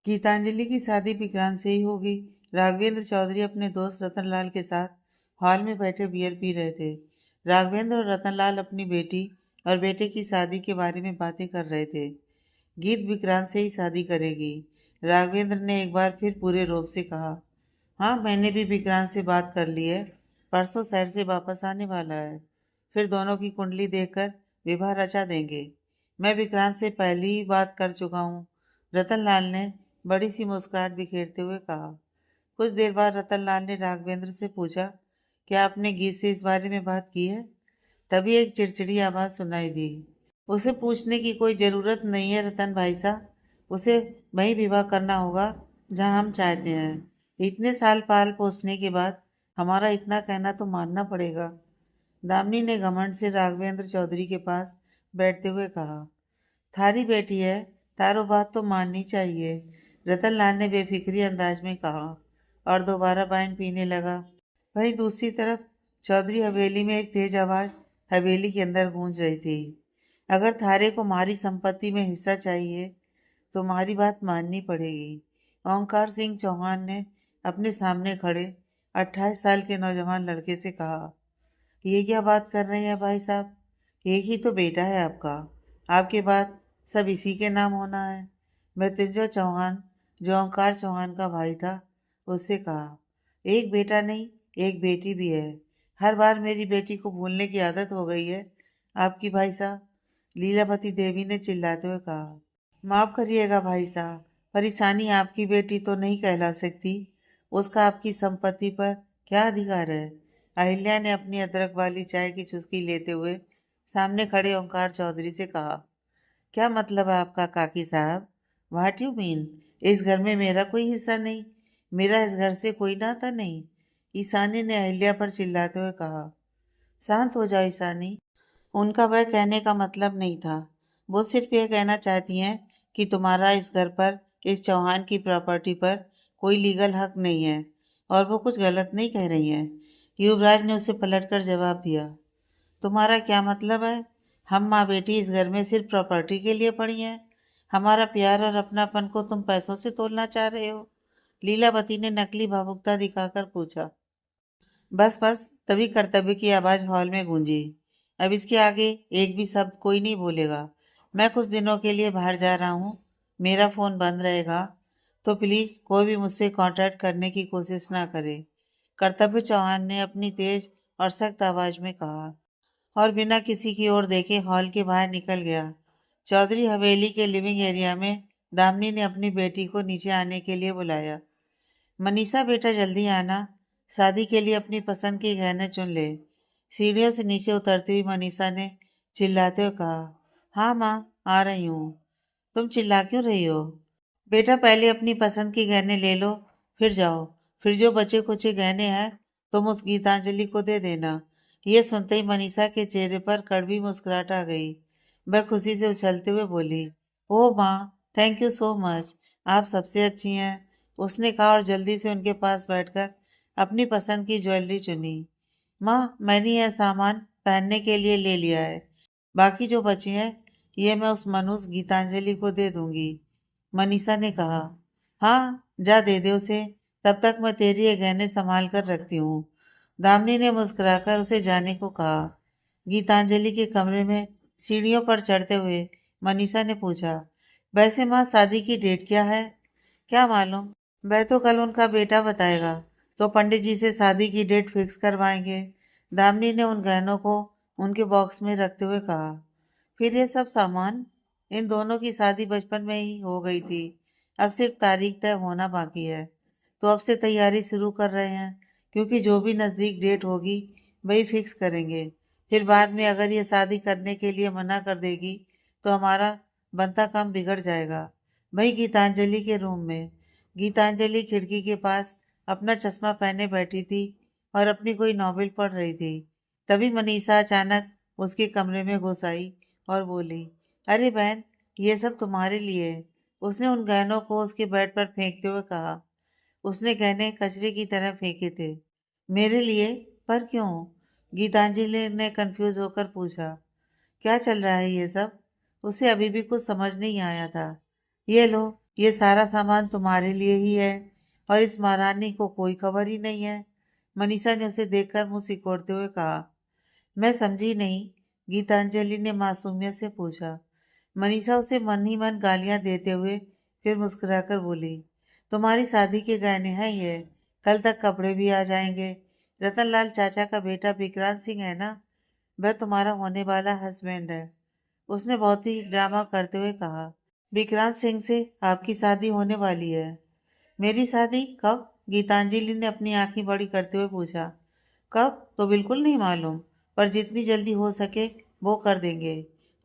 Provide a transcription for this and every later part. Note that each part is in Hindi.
गीतांजलि की शादी विक्रांत से ही होगी। राघवेंद्र चौधरी अपने दोस्त रतनलाल के साथ हॉल में बैठे बियर पी रहे थे। राघवेंद्र और रतनलाल अपनी बेटी और बेटे की शादी के बारे में बातें कर रहे थे। गीत विक्रांत से ही शादी करेगी। राघवेंद्र ने एक बार फिर पूरे रोब से कहा। हाँ, मैंने भी विक्रांत से बात कर ली है। परसों शहर से वापस आने वाला है। फिर दोनों की कुंडली देखकर विवाह रचा देंगे। मैं विक्रांत से पहले ही बात कर चुका हूँ। रतनलाल ने बड़ी सी मुस्कुराहट बिखेरते हुए कहा। कुछ देर बाद रतनलाल ने राघवेंद्र से पूछा, क्या आपने गीत से इस बारे में बात की है? तभी एक चिड़चिड़ी आवाज़ सुनाई दी। उसे पूछने की कोई ज़रूरत नहीं है रतन भाई साहब। उसे वही विवाह करना होगा जहाँ हम चाहते हैं। इतने साल पाल पोसने के बाद हमारा इतना कहना तो मानना पड़ेगा। दामिनी ने घमंड से राघवेंद्र चौधरी के पास बैठते हुए कहा। थारी बेटी है, तारो बात तो माननी चाहिए। रतनलाल ने बेफिक्री अंदाज में कहा और दोबारा वाइन पीने लगा। वहीं दूसरी तरफ चौधरी हवेली में एक तेज आवाज हवेली के अंदर गूंज रही थी। अगर थारे को हमारी संपत्ति में हिस्सा चाहिए तो हमारी बात माननी पड़ेगी। ओंकार सिंह चौहान ने अपने सामने खड़े 28 साल के नौजवान लड़के से कहा। ये क्या बात कर रहे हैं भाई साहब? एक ही तो बेटा है आपका। आपके बाद सब इसी के नाम होना है। मृत्युंजय चौहान, जो ओंकार चौहान का भाई था, उससे कहा। एक बेटा नहीं, एक बेटी भी है। हर बार मेरी बेटी को भूलने की आदत हो गई है आपकी भाई साहब, लीलावती देवी ने चिल्लाते हुए कहा। माफ करिएगा भाई साहब, परेशानी आपकी बेटी तो नहीं कहला सकती। उसका आपकी संपत्ति पर क्या अधिकार है? अहिल्या ने अपनी अदरक वाली चाय की चुस्की लेते हुए सामने खड़े ओंकार चौधरी से कहा। क्या मतलब है आपका काकी साहब? What you mean? इस घर में मेरा कोई हिस्सा नहीं, मेरा इस घर से कोई नाता नहीं, ईशानी ने अहिल्या पर चिल्लाते हुए कहा। शांत हो जाओ ईशानी। उनका वह कहने का मतलब नहीं था। वो सिर्फ यह कहना चाहती हैं कि तुम्हारा इस घर पर, इस चौहान की प्रॉपर्टी पर कोई लीगल हक नहीं है, और वो कुछ गलत नहीं कह रही हैं। युवराज ने उसे पलटकर जवाब दिया। तुम्हारा क्या मतलब है? हम माँ बेटी इस घर में सिर्फ प्रॉपर्टी के लिए पड़ी हैं? हमारा प्यार और अपनापन को तुम पैसों से तोलना चाह रहे हो? लीलावती ने नकली भावुकता दिखाकर पूछा। बस बस, तभी कर्तव्य की आवाज हॉल में गूंजी। अब इसके आगे एक भी शब्द कोई नहीं बोलेगा। मैं कुछ दिनों के लिए बाहर जा रहा हूँ। मेरा फोन बंद रहेगा, तो प्लीज कोई भी मुझसे कांटेक्ट करने की कोशिश ना करे। कर्तव्य चौहान ने अपनी तेज और सख्त आवाज में कहा, और बिना किसी की ओर देखे हॉल के बाहर निकल गया। चौधरी हवेली के लिविंग एरिया में दामिनी ने अपनी बेटी को नीचे आने के लिए बुलाया। मनीषा बेटा जल्दी आना, शादी के लिए अपनी पसंद के गहने चुन ले। सीढ़ियों से नीचे उतरती हुई मनीषा ने चिल्लाते हुए कहा। हाँ माँ, आ रही हूँ। तुम चिल्ला क्यों रही हो? बेटा पहले अपनी पसंद के गहने ले लो, फिर जाओ। फिर जो बचे कुचे गहने हैं तुम उस गीतांजलि को दे देना। ये सुनते ही मनीषा के चेहरे पर कड़वी मुस्कुराहट आ गई। वह खुशी से उछलते हुए बोली। ओह माँ, थैंक यू सो मच। आप सबसे अच्छी हैं, उसने कहा और जल्दी से उनके पास बैठकर अपनी पसंद की ज्वेलरी चुनी। माँ, मैंने यह सामान पहनने के लिए ले लिया है। बाकी जो बचे हैं ये मैं उस मनुष्य गीतांजलि को दे दूंगी, मनीषा ने कहा। हाँ, जा दे दे उसे। तब तक मैं तेरी ये गहने संभाल कर रखती हूँ। दामिनी ने मुस्कुराकर उसे जाने को कहा। गीतांजलि के कमरे में सीढ़ियों पर चढ़ते हुए मनीषा ने पूछा। वैसे माँ, शादी की डेट क्या है? क्या मालूम, वह तो कल उनका बेटा बताएगा, तो पंडित जी से शादी की डेट फिक्स करवाएंगे। दामिनी ने उन गहनों को उनके बॉक्स में रखते हुए कहा। फिर ये सब सामान? इन दोनों की शादी बचपन में ही हो गई थी। अब सिर्फ तारीख तय होना बाकी है। तो अब से तैयारी शुरू कर रहे हैं, क्योंकि जो भी नज़दीक डेट होगी वही फिक्स करेंगे। फिर बाद में अगर ये शादी करने के लिए मना कर देगी तो हमारा बनता काम बिगड़ जाएगा। वही गीतांजलि के रूम में गीतांजलि खिड़की के पास अपना चश्मा पहने बैठी थी और अपनी कोई नॉवेल पढ़ रही थी। तभी मनीषा अचानक उसके कमरे में घुस आई और बोली। अरे बहन, ये सब तुम्हारे लिए है। उसने उन गहनों को उसके बेड पर फेंकते हुए कहा। उसने गहने कचरे की तरह फेंके थे। मेरे लिए? पर क्यों? गीतांजलि ने कंफ्यूज होकर पूछा। क्या चल रहा है ये सब? उसे अभी भी कुछ समझ नहीं आया था। ये लो, ये सारा सामान तुम्हारे लिए ही है और इस महारानी को कोई खबर ही नहीं है। मनीषा ने उसे देखकर मुंह सिकोड़ते हुए कहा। मैं समझी नहीं, गीतांजलि ने मासूमियत से पूछा। मनीषा उसे मन ही मन गालियां देते हुए फिर मुस्कुराकर बोली, तुम्हारी शादी के गहने हैं ये, कल तक कपड़े भी आ जाएंगे। रतनलाल चाचा का बेटा विक्रांत सिंह है ना, वह तुम्हारा होने वाला हस्बैंड है। उसने बहुत ही ड्रामा करते हुए कहा। विक्रांत सिंह से आपकी शादी होने वाली है? मेरी शादी कब? गीतांजलि ने अपनी आंखें बड़ी करते हुए पूछा। कब तो बिल्कुल नहीं मालूम, पर जितनी जल्दी हो सके वो कर देंगे।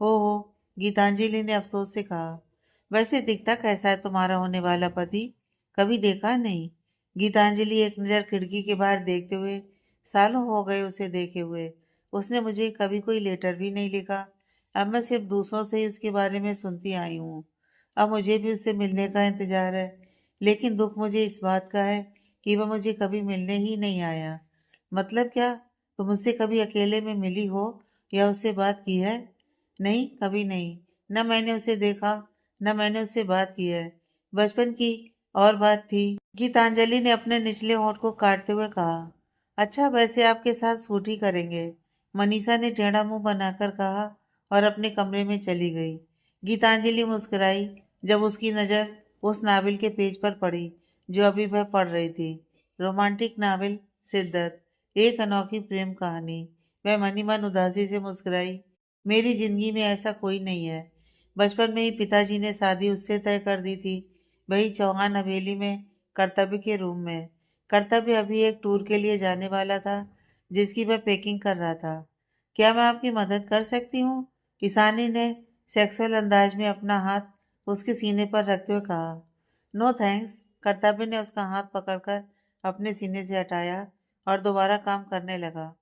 ओहो, गीतांजलि ने अफसोस से कहा। वैसे दिखता कैसा है तुम्हारा होने वाला पति? कभी देखा नहीं। गीतांजलि एक नज़र खिड़की के बाहर देखते हुए, सालों हो गए उसे देखे हुए। उसने मुझे कभी कोई लेटर भी नहीं लिखा। अब मैं सिर्फ दूसरों से ही उसके बारे में सुनती आई हूँ। अब मुझे भी उससे मिलने का इंतजार है, लेकिन दुख मुझे इस बात का है कि वह मुझे कभी मिलने ही नहीं आया। मतलब क्या? तुम मुझसे कभी अकेले में मिली हो या उससे बात की है? नहीं, कभी नहीं। न मैंने उसे देखा, न मैंने उससे बात की है। बचपन की और बात थी। गीतांजलि ने अपने निचले होंठ को काटते हुए कहा। अच्छा, वैसे आपके साथ सूट ही करेंगे, मनीषा ने टेढ़ा मुंह बनाकर कहा और अपने कमरे में चली गई। गीतांजलि मुस्कुराई जब उसकी नज़र उस नावल के पेज पर पड़ी जो अभी वह पढ़ रही थी। रोमांटिक नावल सिद्दत, एक अनोखी प्रेम कहानी। वह मनी मन उदासी से मुस्कुराई। मेरी जिंदगी में ऐसा कोई नहीं है। बचपन में ही पिताजी ने शादी उससे तय कर दी थी, वही चौहान हवेली में, कर्तव्य के रूम में। कर्तव्य अभी एक टूर के लिए जाने वाला था, जिसकी मैं पैकिंग कर रहा था। क्या मैं आपकी मदद कर सकती हूँ? किसानी ने सेक्सुअल अंदाज में अपना हाथ उसके सीने पर रखते हुए कहा। No thanks. कर्तव्य ने उसका हाथ पकड़कर अपने सीने से हटाया और दोबारा काम करने लगा।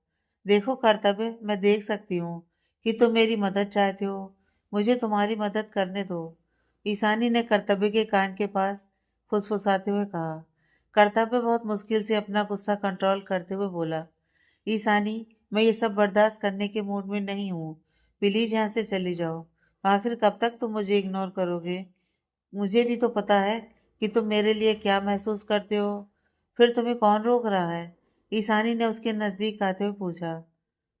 देखो कर्तव्य, मैं देख सकती हूँ कि तुम मेरी मदद चाहते हो। मुझे तुम्हारी मदद करने दो। ईशानी ने कर्तव्य के कान के पास फुसफुसाते हुए कहा। कर्तव्य बहुत मुश्किल से अपना गुस्सा कंट्रोल करते हुए बोला। ईशानी, मैं ये सब बर्दाश्त करने के मूड में नहीं हूँ। प्लीज यहाँ से चली जाओ। आखिर कब तक तुम मुझे इग्नोर करोगे? मुझे भी तो पता है कि तुम मेरे लिए क्या महसूस करते हो। फिर तुम्हें कौन रोक रहा है? ईशानी ने उसके नजदीक आते हुए पूछा।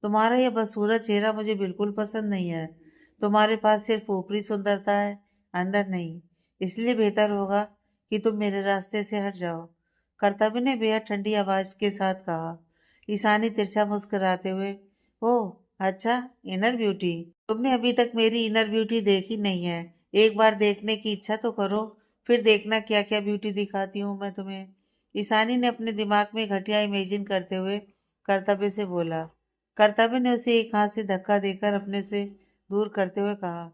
तुम्हारा यह बदसूरत चेहरा मुझे बिल्कुल पसंद नहीं है। तुम्हारे पास सिर्फ ऊपरी सुंदरता है, अंदर नहीं। इसलिए बेहतर होगा कि तुम मेरे रास्ते से हट जाओ। कर्तव्य ने बेहद ठंडी आवाज के साथ कहा। ईशानी तिरछा मुस्कुराते हुए, ओह अच्छा, इनर ब्यूटी। तुमने अभी तक मेरी इनर ब्यूटी देखी नहीं है। एक बार देखने की इच्छा तो करो, फिर देखना क्या क्या ब्यूटी दिखाती हूँ मैं तुम्हें। ईशानी ने अपने दिमाग में घटिया इमेजिन करते हुए कर्तव्य से बोला। कर्तव्य ने उसे एक हाथ से धक्का देकर अपने से दूर करते हुए कहा,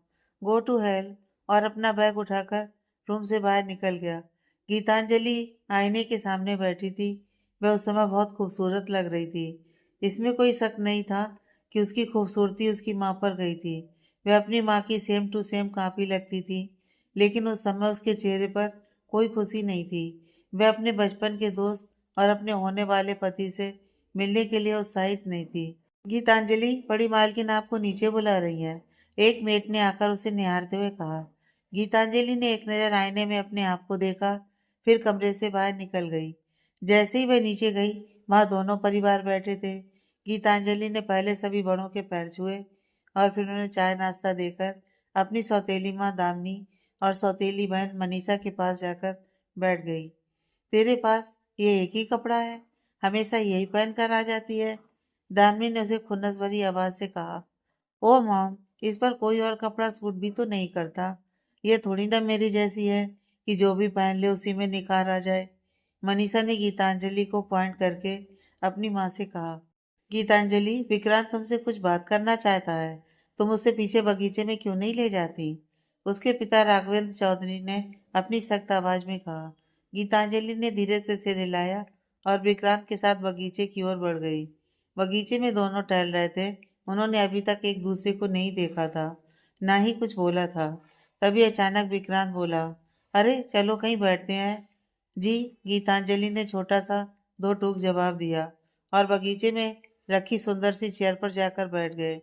गो टू हेल, और अपना बैग उठाकर रूम से बाहर निकल गया। गीतांजलि आईने के सामने बैठी थी। वह उस समय बहुत खूबसूरत लग रही थी। इसमें कोई शक नहीं था कि उसकी खूबसूरती उसकी माँ पर गई थी। वह अपनी माँ की सेम टू सेम कापी लगती थी, लेकिन उस समय उसके चेहरे पर कोई खुशी नहीं थी। वह अपने बचपन के दोस्त और अपने होने वाले पति से मिलने के लिए उत्साहित नहीं थी। गीतांजलि, बड़ी मालकिन आपको नीचे बुला रही है, एक मेट ने आकर उसे निहारते हुए कहा। गीतांजलि ने एक नज़र आईने में अपने आप को देखा, फिर कमरे से बाहर निकल गई। जैसे ही वह नीचे गई, वहां दोनों परिवार बैठे थे। गीतांजलि ने पहले सभी बड़ों के पैर छुए और फिर उन्हें चाय नाश्ता देकर अपनी सौतेली माँ दामिनी और सौतेली बहन मनीषा के पास जाकर बैठ गई। तेरे पास ये एक ही कपड़ा है, हमेशा यही पहन कर आ जाती है, दामिनी ने उसे खुन्नस भरी आवाज से कहा। ओ मॉम, इस पर कोई और कपड़ा सूट भी तो नहीं करता। ये थोड़ी ना मेरी जैसी है कि जो भी पहन ले उसी में निखार आ जाए। मनीषा ने गीतांजलि को पॉइंट करके अपनी माँ से कहा। गीतांजलि, विक्रांत तुमसे कुछ बात करना चाहता है, तुम उसे पीछे बगीचे में क्यों नहीं ले जाती? उसके पिता राघवेंद्र चौधरी ने अपनी सख्त आवाज में कहा। गीतांजलि ने धीरे से सिर हिलाया और विक्रांत के साथ बगीचे की ओर बढ़ गई। बगीचे में दोनों टहल रहे थे। उन्होंने अभी तक एक दूसरे को नहीं देखा था, ना ही कुछ बोला था। तभी अचानक विक्रांत बोला, अरे चलो कहीं बैठते हैं। जी, गीतांजलि ने छोटा सा दो टूक जवाब दिया और बगीचे में रखी सुंदर सी चेयर पर जाकर बैठ गए।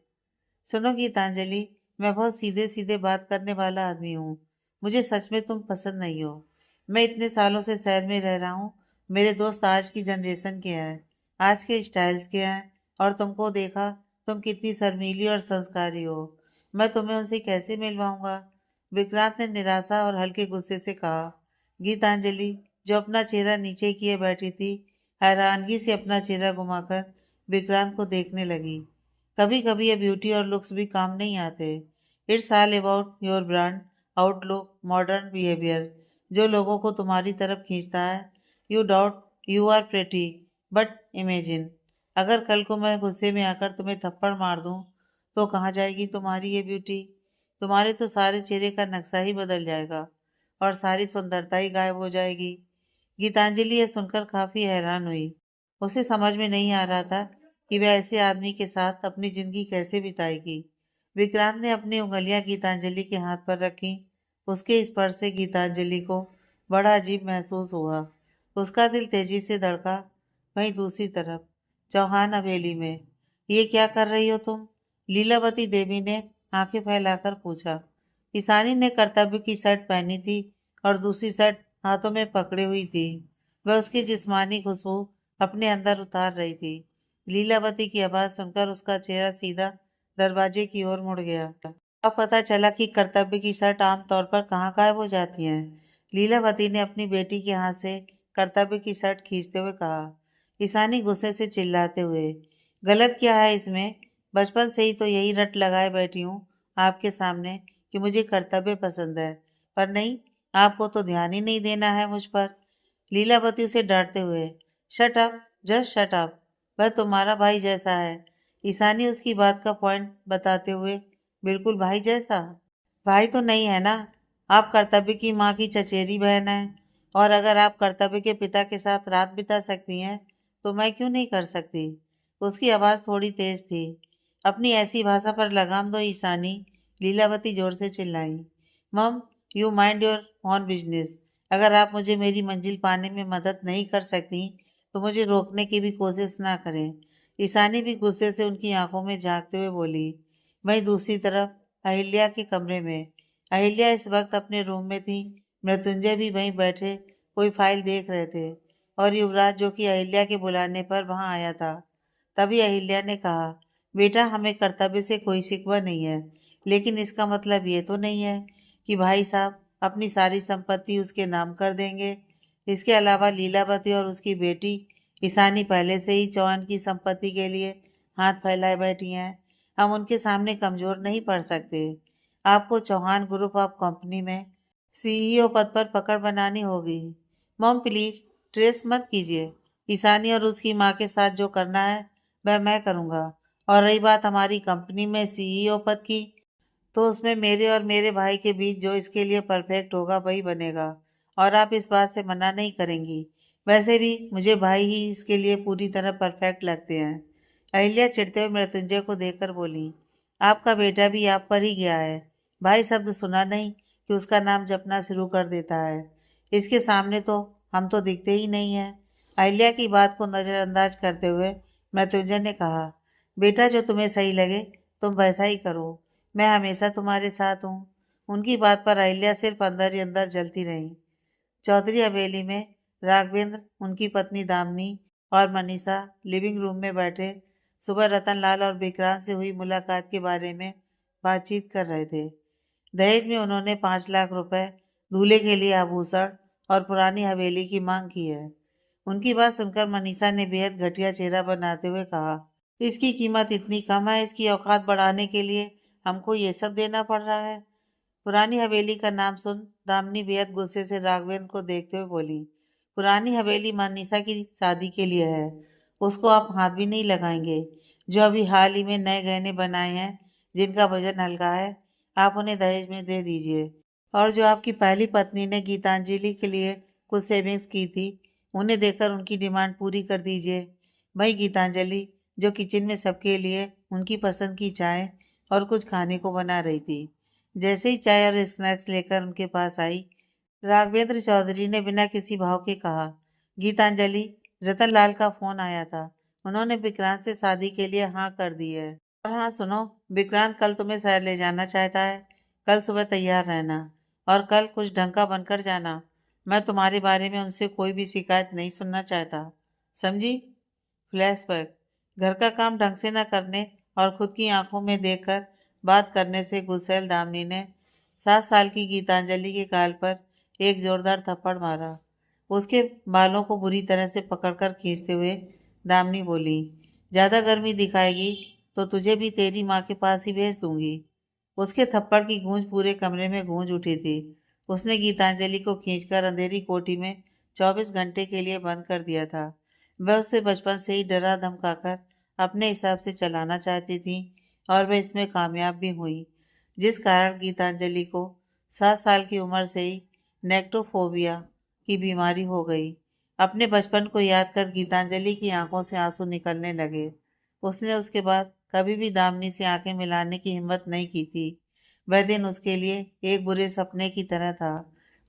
सुनो गीतांजलि, मैं बहुत सीधे सीधे बात करने वाला आदमी हूँ। मुझे सच में तुम पसंद नहीं हो। मैं इतने सालों से शहर में रह रहा हूँ। मेरे दोस्त आज की जनरेशन के हैं, आज के स्टाइल्स के हैं, और तुमको देखा, तुम कितनी शर्मीली और संस्कारी हो। मैं तुम्हें उनसे कैसे मिलवाऊंगा? विक्रांत ने निराशा और हल्के गुस्से से कहा। गीतांजलि, जो अपना चेहरा नीचे किए बैठी थी, हैरानगी से अपना चेहरा घुमाकर विक्रांत को देखने लगी। कभी कभी ये ब्यूटी और लुक्स भी काम नहीं आते। It's all about your brand, outlook, modern behaviour, जो लोगों को तुम्हारी तरफ खींचता है। You doubt you are pretty, but imagine, अगर कल को मैं गुस्से में आकर तुम्हें थप्पड़ मार दूं, तो कहाँ जाएगी तुम्हारी ये ब्यूटी? तुम्हारे तो सारे चेहरे का नक्शा ही बदल जाएगा और सारी सुंदरता ही गायब हो जाएगी। गीतांजलि यह सुनकर काफी हैरान हुई। उसे समझ में नहीं आ रहा था कि वह ऐसे आदमी के साथ अपनी जिंदगी कैसे बिताएगी। विक्रांत ने अपनी उंगलियां गीतांजलि के हाथ पर रखी। उसके स्पर्श से गीतांजलि को बड़ा अजीब महसूस हुआ। उसका दिल तेजी से धड़का। वहीं दूसरी तरफ चौहान हवेली में, ये क्या कर रही हो तुम? लीलावती देवी ने आंखें फैलाकर पूछा। ईशानी ने कर्तव्य की शर्ट पहनी थी और दूसरी शर्ट हाथों में पकड़े हुई थी। वह उसकी जिस्मानी खुशबू अपने अंदर उतार रही थी। लीलावती की आवाज सुनकर उसका चेहरा सीधा दरवाजे की ओर मुड़ गया। अब पता चला कि कर्तव्य की शर्ट आमतौर पर कहाँ गायब हो जाती है। लीलावती ने अपनी बेटी के हाथ से कर्तव्य की शर्ट खींचते हुए कहा। ईशानी गुस्से से चिल्लाते हुए, गलत क्या है इसमें? बचपन से ही तो यही रट लगाए बैठी हूँ आपके सामने कि मुझे कर्तव्य पसंद है, पर नहीं, आपको तो ध्यान ही नहीं देना है मुझ पर। लीलावती उसे डांटते हुए, shut up, just shut up, वह तुम्हारा भाई जैसा है। ईशानी उसकी बात का पॉइंट बताते हुए, बिल्कुल भाई जैसा? भाई तो नहीं है ना, आप कर्तव्य की माँ की चचेरी बहन है। और अगर आप कर्तव्य के पिता के साथ रात बिता सकती हैं, तो मैं क्यों नहीं कर सकती? उसकी आवाज़ थोड़ी तेज थी। अपनी ऐसी भाषा पर लगाम दो ईशानी, लीलावती जोर से चिल्लाई। मम, you mind your on business. अगर आप मुझे मेरी मंजिल पाने में मदद नहीं कर सकती, तो मुझे रोकने की भी कोशिश ना करें। ईशानी भी गुस्से से उनकी आंखों में झांकते हुए बोली। वहीं दूसरी तरफ अहिल्या के कमरे में, अहिल्या इस वक्त अपने रूम में थी। मृत्युंजय भी वहीं बैठे कोई फाइल देख रहे थे, और युवराज, जो कि अहिल्या के बुलाने पर वहां आया था। तभी अहिल्या ने कहा, बेटा, हमें कर्तव्य से कोई शिकवा नहीं है, लेकिन इसका मतलब ये तो नहीं है कि भाई साहब अपनी सारी संपत्ति उसके नाम कर देंगे। इसके अलावा लीलावती और उसकी बेटी ईशानी पहले से ही चौहान की संपत्ति के लिए हाथ फैलाए बैठी हैं। हम उनके सामने कमजोर नहीं पड़ सकते। आपको चौहान ग्रुप ऑफ कंपनी में सीईओ पद पर पकड़ बनानी होगी। मॉम प्लीज, ट्रेस मत कीजिए। ईशानी और उसकी माँ के साथ जो करना है वह मैं करूँगा। और रही बात हमारी कंपनी में सीईओ पद की, तो उसमें मेरे और मेरे भाई के बीच जो इसके लिए परफेक्ट होगा वही बनेगा, और आप इस बात से मना नहीं करेंगी। वैसे भी मुझे भाई ही इसके लिए पूरी तरह परफेक्ट लगते हैं। अहिल्या चिढ़ते हुए मृत्युंजय को देखकर बोली, आपका बेटा भी आप पर ही गया है। भाई शब्द सुना नहीं कि उसका नाम जपना शुरू कर देता है। इसके सामने तो हम तो दिखते ही नहीं हैं। अहिल्या की बात को नज़रअंदाज करते हुए मृत्युंजय ने कहा, बेटा, जो तुम्हें सही लगे तुम वैसा ही करो। मैं हमेशा तुम्हारे साथ हूँ। उनकी बात पर अहिल्या सिर्फ अंदर ही अंदर जलती रही। चौधरी हवेली में राघवेंद्र, उनकी पत्नी दामिनी और मनीषा लिविंग रूम में बैठे सुबह रतनलाल और विक्रांत से हुई मुलाकात के बारे में बातचीत कर रहे थे। दहेज में उन्होंने 5 लाख रुपए, दूल्हे के लिए आभूषण और पुरानी हवेली की मांग की है। उनकी बात सुनकर मनीषा ने बेहद घटिया चेहरा बनाते हुए कहा, इसकी कीमत इतनी कम है, इसकी औकात बढ़ाने के लिए हमको ये सब देना पड़ रहा है? पुरानी हवेली का नाम सुन दामिनी बेहद गुस्से से राघवेंद्र को देखते हुए बोली, पुरानी हवेली मनीषा की शादी के लिए है, उसको आप हाथ भी नहीं लगाएंगे। जो अभी हाल ही में नए गहने बनाए हैं, जिनका वजन हल्का है, आप उन्हें दहेज में दे दीजिए। और जो आपकी पहली पत्नी ने गीतांजलि के लिए कुछ सेविंग्स की थी, उन्हें देकर उनकी डिमांड पूरी कर दीजिए। वही गीतांजलि, जो किचन में सबके लिए उनकी पसंद की चाय और कुछ खाने को बना रही थी, जैसे ही चाय और स्नैक्स लेकर उनके पास आई, राघवेंद्र चौधरी ने बिना किसी भाव के कहा, गीतांजलि, रतनलाल का फोन आया था। उन्होंने विक्रांत से शादी के लिए हाँ कर दी है। और हाँ सुनो, विक्रांत कल तुम्हें शहर ले जाना चाहता है। कल सुबह तैयार रहना। और कल कुछ ढंग का बनकर जाना। मैं तुम्हारे बारे में उनसे कोई भी शिकायत नहीं सुनना चाहता, समझी? फ्लैशबैक। घर का काम ढंग से न करने और खुद की आंखों में देखकर बात करने से गुस्सैल दामिनी ने 7 साल की गीतांजलि के गाल पर एक जोरदार थप्पड़ मारा। उसके बालों को बुरी तरह से पकड़कर खींचते हुए दामिनी बोली, ज्यादा गर्मी दिखाएगी तो तुझे भी तेरी माँ के पास ही भेज दूंगी। उसके थप्पड़ की गूंज पूरे कमरे में गूंज उठी थी। उसने गीतांजलि को खींचकर अंधेरी कोठी में 24 घंटे के लिए बंद कर दिया था। वह उसे बचपन से ही डरा धमकाकर अपने हिसाब से चलाना चाहती थी और वह इसमें कामयाब भी हुई, जिस कारण गीतांजलि को 7 साल की उम्र से ही नेक्टोफोबिया की बीमारी हो गई। अपने बचपन को याद कर गीतांजलि की आंखों से आंसू निकलने लगे। उसने उसके बाद कभी भी दामिनी से आंखें मिलाने की हिम्मत नहीं की थी। वह दिन उसके लिए एक बुरे सपने की तरह था।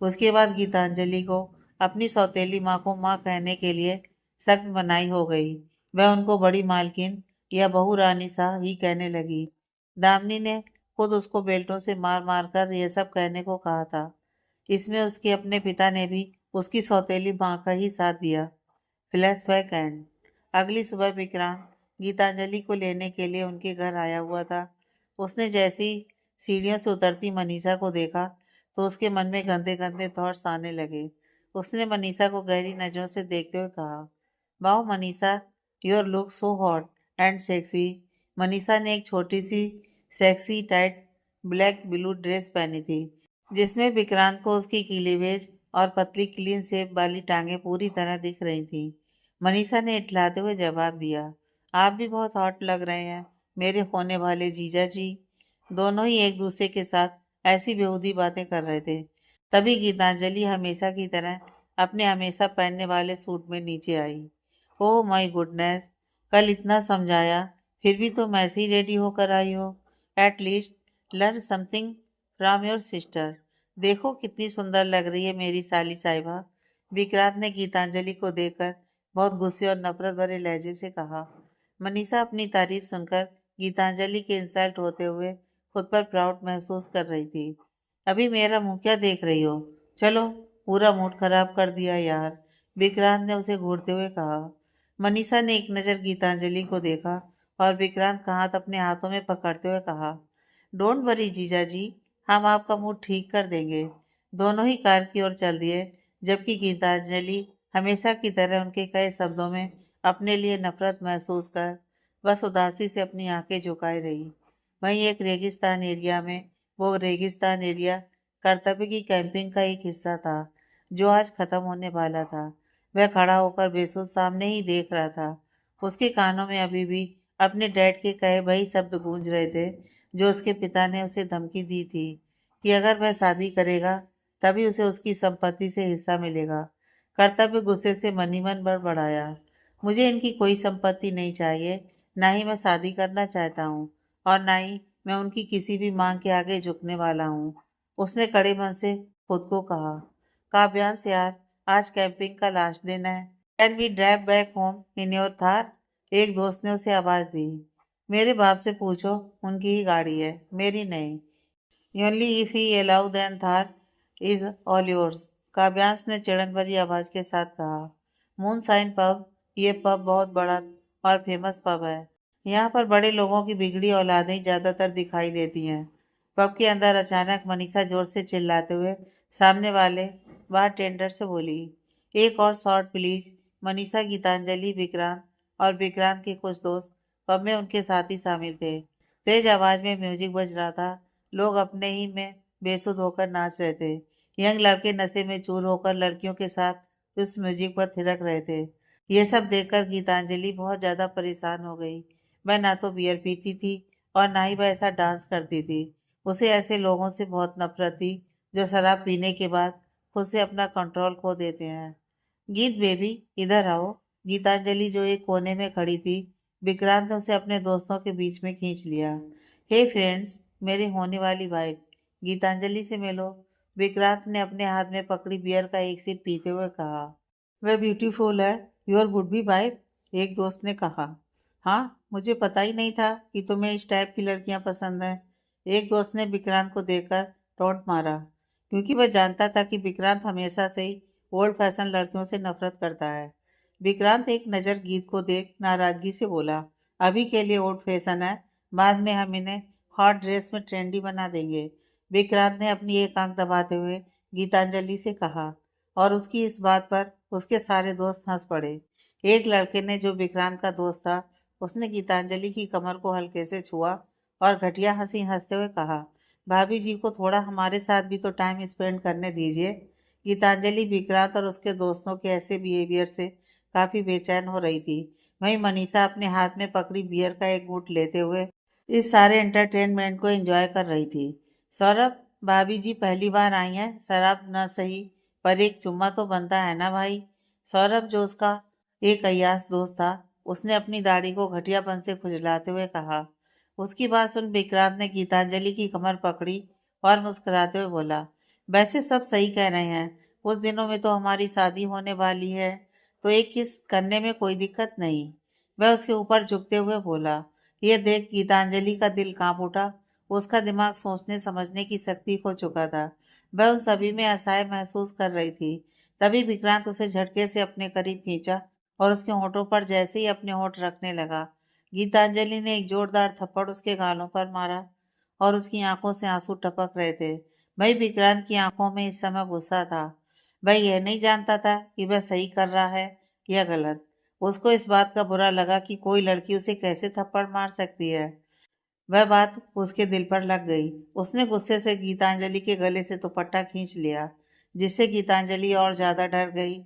उसके बाद गीतांजलि को अपनी सौतेली माँ को माँ कहने के लिए सख्त मनाही हो गई। वह उनको बड़ी मालकिन या बहू रानी सा ही कहने लगी। दामिनी ने खुद उसको बेल्टों से मार मार कर यह सब कहने को कहा था। इसमें उसके अपने पिता ने भी उसकी सौतेली माँ का ही साथ दिया। Flashback and. अगली सुबह विक्रांत गीतांजलि को लेने के लिए उनके घर आया हुआ था। उसने जैसे ही सीढ़ियों से उतरती मनीषा को देखा तो उसके मन में गंदे गंदे थॉट्स आने लगे। उसने मनीषा को गहरी नजरों से देखते हुए कहा, वाह Manisha, your look so hot and sexy. Manisha ने एक छोटी सी sexy tight black blue dress पहनी थी, जिसमें विक्रांत को उसकी क्लीवेज और पतली क्लीन शेप वाली टांगें पूरी तरह दिख रही थीं। मनीषा ने इठलाते हुए जवाब दिया, आप भी बहुत हॉट लग रहे हैं मेरे होने वाले जीजा जी। दोनों ही एक दूसरे के साथ ऐसी बेहूदी बातें कर रहे थे। तभी गीतांजलि हमेशा की तरह अपने हमेशा पहनने वाले सूट में नीचे आई। ओह माय गुडनेस, कल इतना समझाया फिर भी तुम ऐसे ही रेडी होकर आई हो। At least learn something from your sister. देखो कितनी सुंदर लग रही है मेरी साली साहिबा। विक्रांत ने गीतांजलि को देखकर बहुत गुस्से और नफरत भरे लहजे से कहा। मनीषा अपनी तारीफ सुनकर गीतांजलि के इंसल्ट होते हुए खुद पर प्राउड महसूस कर रही थी। अभी मेरा मुंह क्या देख रही हो? चलो, पूरा मूड खराब कर दिया यार, विक्रांत ने उसे घूरते हुए कहा। मनीषा ने एक नज़र गीतांजलि को देखा और विक्रांत का हाथ अपने हाथों में पकड़ते हुए कहा, डोंट वरी जीजा जी, हम आपका मूड ठीक कर देंगे। दोनों ही कार की ओर चल दिए, जबकि गीतांजलि हमेशा की तरह उनके कई शब्दों में अपने लिए नफरत महसूस कर बस उदासी से अपनी आंखें झुकाए रही। वहीं एक रेगिस्तान एरिया में, वो रेगिस्तान एरिया कर्तव्य की कैंपिंग का एक हिस्सा था जो आज खत्म होने वाला था। वह खड़ा होकर बेसुध सामने ही देख रहा था। उसके कानों में अभी भी अपने डैड के कहे वही शब्द गूंज रहे थे जो उसके पिता ने उसे धमकी दी थी कि अगर वह शादी करेगा तभी उसे उसकी संपत्ति से हिस्सा मिलेगा। कर्तव्य गुस्से से मनी मन बड़बड़ाया, मुझे इनकी कोई संपत्ति नहीं चाहिए, ना ही मैं शादी करना चाहता हूँ और ना ही मैं उनकी किसी भी मांग के आगे झुकने वाला हूँ। उसने कड़े मन से खुद को कहा। काव्यांश यार, आज कैंपिंग का लास्ट दिन है, can we drive back home in your Thar? एक दोस्त ने उसे आवाज दी। मेरे बाप से पूछो, उनकी ही गाड़ी है, मेरी नहीं। Only if he allow then Thar is all yours, Kavyansh ने चिड़न भरी आवाज के साथ कहा। मून साइन पब, ये पब बहुत बड़ा और फेमस पब है। यहाँ पर बड़े लोगों की बिगड़ी औलादें ही ज्यादातर दिखाई देती हैं। पब के अंदर अचानक मनीषा जोर से चिल्लाते हुए सामने वाले बार टेंडर से बोली, एक और शॉट प्लीज। मनीषा, गीतांजलि, विक्रांत और विक्रांत के कुछ दोस्त पब में उनके साथ ही शामिल थे। तेज आवाज में म्यूजिक बज रहा था। लोग अपने ही में बेसुध होकर नाच रहे थे। यंग लड़के नशे में चूर होकर लड़कियों के साथ उस म्यूजिक पर थिरक रहे थे। यह सब देखकर गीतांजलि बहुत ज्यादा परेशान हो गई। वह ना तो बियर पीती थी और ना ही वह ऐसा डांस करती थी। उसे ऐसे लोगों से बहुत नफरत थी जो शराब पीने के बाद खुद से अपना कंट्रोल खो देते हैं। गीत बेबी, इधर आओ। गीतांजलि जो एक कोने में खड़ी थी, विक्रांत ने उसे अपने दोस्तों के बीच में खींच लिया। हे फ्रेंड्स, मेरी होने वाली वाइफ गीतांजलि से मिलो। विक्रांत ने अपने हाथ में पकड़ी बियर का एक सिप पीते हुए कहा। वह ब्यूटीफुल है, योर वुड बी वाइफ, एक दोस्त ने कहा। हाँ, मुझे पता ही नहीं था कि तुम्हें इस टाइप की लड़कियां पसंद हैं, एक दोस्त ने विक्रांत को देखकर टोंट मारा। क्योंकि वह जानता था कि विक्रांत हमेशा से ही ओल्ड फैशन लड़कियों से नफरत करता है। विक्रांत एक नज़र गीत को देख नाराजगी से बोला, अभी के लिए ओल्ड फैशन है, बाद में हम इन्हें हॉट ड्रेस में ट्रेंडी बना देंगे। विक्रांत ने अपनी एक आंख दबाते हुए गीतांजलि से कहा, और उसकी इस बात पर उसके सारे दोस्त हंस पड़े। एक लड़के ने, जो विक्रांत का दोस्त था, उसने गीतांजलि की कमर को हल्के से छुआ और घटिया हंसी हंसते हुए कहा, भाभी जी को थोड़ा हमारे साथ भी तो टाइम स्पेंड करने दीजिए। गीतांजलि विक्रांत और उसके दोस्तों के ऐसे बिहेवियर से काफी बेचैन हो रही थी। वहीं मनीषा अपने हाथ में पकड़ी बियर का एक घूंट लेते हुए इस सारे एंटरटेनमेंट को एंजॉय कर रही थी। सौरभ, भाभी जी पहली बार आई हैं, शराब न सही पर एक चुम्मा तो बनता है ना भाई। सौरभ, जो उसका एक अय्यास दोस्त था, उसने अपनी दाढ़ी को घटियापन से खुजलाते हुए कहा। उसकी बात सुन विक्रांत ने गीतांजलि की कमर पकड़ी और मुस्कुराते हुए बोला, वैसे सब सही कह रहे हैं, कुछ दिनों में तो हमारी शादी होने वाली है, तो एक किस करने में कोई दिक्कत नहीं। वह उसके ऊपर झुकते हुए बोला। यह देख गीतांजलि का दिल कांप उठा। उसका दिमाग सोचने समझने की शक्ति खो चुका था। वह उन सभी में असहाय महसूस कर रही थी। तभी विक्रांत उसे झटके से अपने करीब खींचा और उसके होठों पर जैसे ही अपने होठ रखने लगा, गीतांजलि ने एक जोरदार थप्पड़ उसके गालों पर मारा और उसकी आंखों से आंसू टपक रहे थे। भाई विक्रांत की आंखों में इस समय गुस्सा था। वह यह नहीं जानता था कि वह सही कर रहा है या गलत। उसको इस बात का बुरा लगा कि कोई लड़की उसे कैसे थप्पड़ मार सकती है। वह बात उसके दिल पर लग गई। उसने गुस्से से गीतांजलि के गले से दुपट्टा खींच लिया, जिससे गीतांजलि और ज्यादा डर गई।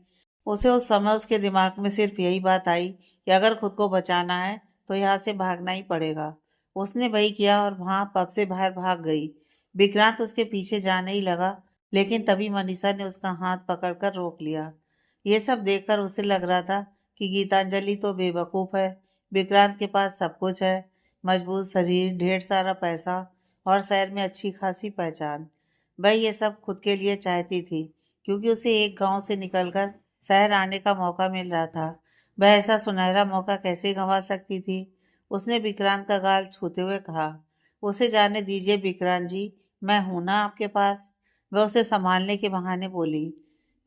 उसे उस समय उसके दिमाग में सिर्फ यही बात आई कि अगर खुद को बचाना है तो यहाँ से भागना ही पड़ेगा। उसने वही किया और वहां पब से बाहर भाग गई। विक्रांत उसके पीछे जाने ही लगा, लेकिन तभी मनीषा ने उसका हाथ पकड़कर रोक लिया। ये सब देखकर उसे लग रहा था कि गीतांजलि तो बेवकूफ है। विक्रांत के पास सब कुछ है, मजबूत शरीर, ढेर सारा पैसा और शहर में अच्छी खासी पहचान। वह ये सब खुद के लिए चाहती थी, क्योंकि उसे एक गांव से निकलकर शहर आने का मौका मिल रहा था। वह ऐसा सुनहरा मौका कैसे गंवा सकती थी। उसने विक्रांत का गाल छूते हुए कहा, उसे जाने दीजिए विक्रांत जी, मैं हूं ना आपके पास। वह उसे संभालने के बहाने बोली।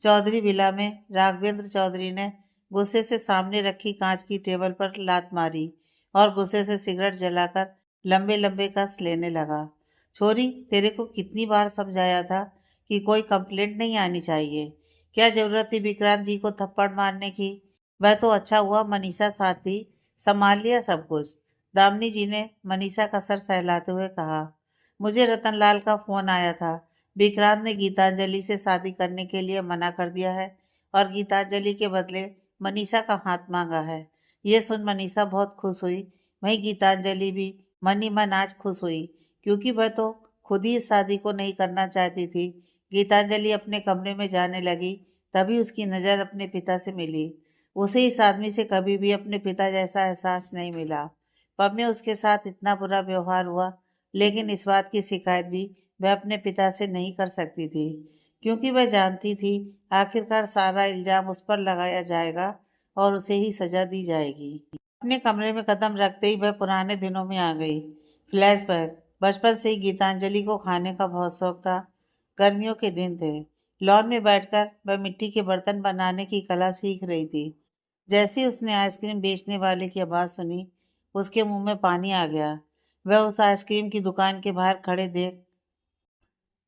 चौधरी विला में राघवेंद्र चौधरी ने गुस्से से सामने रखी कांच की टेबल पर लात मारी और गुस्से से सिगरेट जलाकर लंबे लंबे कस लेने लगा। छोरी, तेरे को कितनी बार समझाया था कि कोई कंप्लेंट नहीं आनी चाहिए। क्या जरूरत थी विक्रांत जी को थप्पड़ मारने की। वह तो अच्छा हुआ मनीषा साथ थी, संभाल लिया सब कुछ। दामिनी जी ने मनीषा का सर सहलाते हुए कहा, मुझे रतनलाल का फोन आया था। विक्रांत ने गीतांजलि से शादी करने के लिए मना कर दिया है और गीतांजलि के बदले मनीषा का हाथ मांगा है। ये सुन मनीषा बहुत खुश हुई। वहीं गीतांजलि भी मन ही मन आज खुश हुई, क्योंकि वह तो खुद ही इस शादी को नहीं करना चाहती थी। गीतांजलि अपने कमरे में जाने लगी, तभी उसकी नज़र अपने पिता से मिली। उसे इस आदमी से कभी भी अपने पिता जैसा एहसास नहीं मिला। पब में उसके साथ इतना बुरा व्यवहार हुआ, लेकिन इस बात की शिकायत भी वह अपने पिता से नहीं कर सकती थी, क्योंकि वह जानती थी आखिरकार सारा इल्जाम उस पर लगाया जाएगा और उसे ही सजा दी जाएगी। अपने कमरे में कदम रखते ही वह पुराने दिनों में आ गई। फ्लैशबैक। बचपन से ही गीतांजलि को खाने का बहुत शौक था। गर्मियों के दिन थे। लॉन में बैठकर वह मिट्टी के बर्तन बनाने की कला सीख रही थी। जैसे ही उसने आइसक्रीम बेचने वाले की आवाज़ सुनी, उसके मुंह में पानी आ गया। वह उस आइसक्रीम की दुकान के बाहर खड़े देख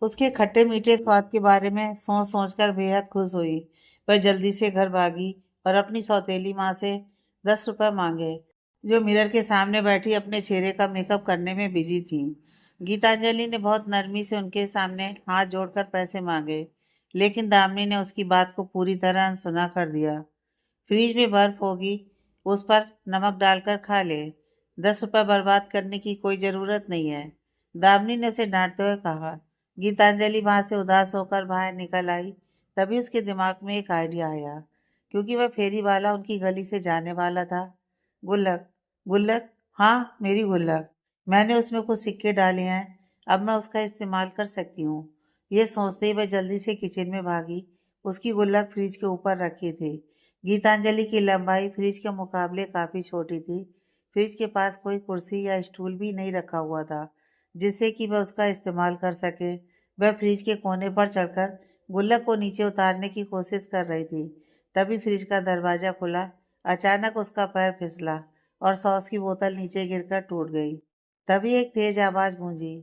उसके खट्टे मीठे स्वाद के बारे में सोच सोचकर बेहद खुश हुई। वह जल्दी से घर भागी और अपनी सौतेली माँ से 10 रुपए मांगे, जो मिरर के सामने बैठी अपने चेहरे का मेकअप करने में बिजी थी। गीतांजलि ने बहुत नरमी से उनके सामने हाथ जोड़कर पैसे मांगे, लेकिन दामिनी ने उसकी बात को पूरी तरह अनसुना कर दिया। फ्रिज में बर्फ होगी, उस पर नमक डालकर खा ले। 10 रुपए बर्बाद करने की कोई जरूरत नहीं है, दामिनी ने उसे डांटते हुए कहा। गीतांजलि वहां से उदास होकर बाहर निकल आई। तभी उसके दिमाग में एक आइडिया आया, क्योंकि वह फेरी वाला उनकी गली से जाने वाला था। गुल्लक। गुल्लक, हाँ मेरी गुल्लक। मैंने उसमें कुछ सिक्के डाले हैं, अब मैं उसका इस्तेमाल कर सकती हूँ। ये सोचते ही वह जल्दी से किचन में भागी। उसकी गुल्लक फ्रिज के ऊपर रखी थी। गीतांजलि की लंबाई फ्रिज के मुकाबले काफी छोटी थी। फ्रिज के पास कोई कुर्सी या स्टूल भी नहीं रखा हुआ था, जिससे कि वह उसका इस्तेमाल कर सके। वह फ्रिज के कोने पर चढ़कर गुल्लक को नीचे उतारने की कोशिश कर रही थी। तभी फ्रिज का दरवाजा खुला। अचानक उसका पैर फिसला और सॉस की बोतल नीचे गिरकर टूट गई। तभी एक तेज आवाज गूंजी,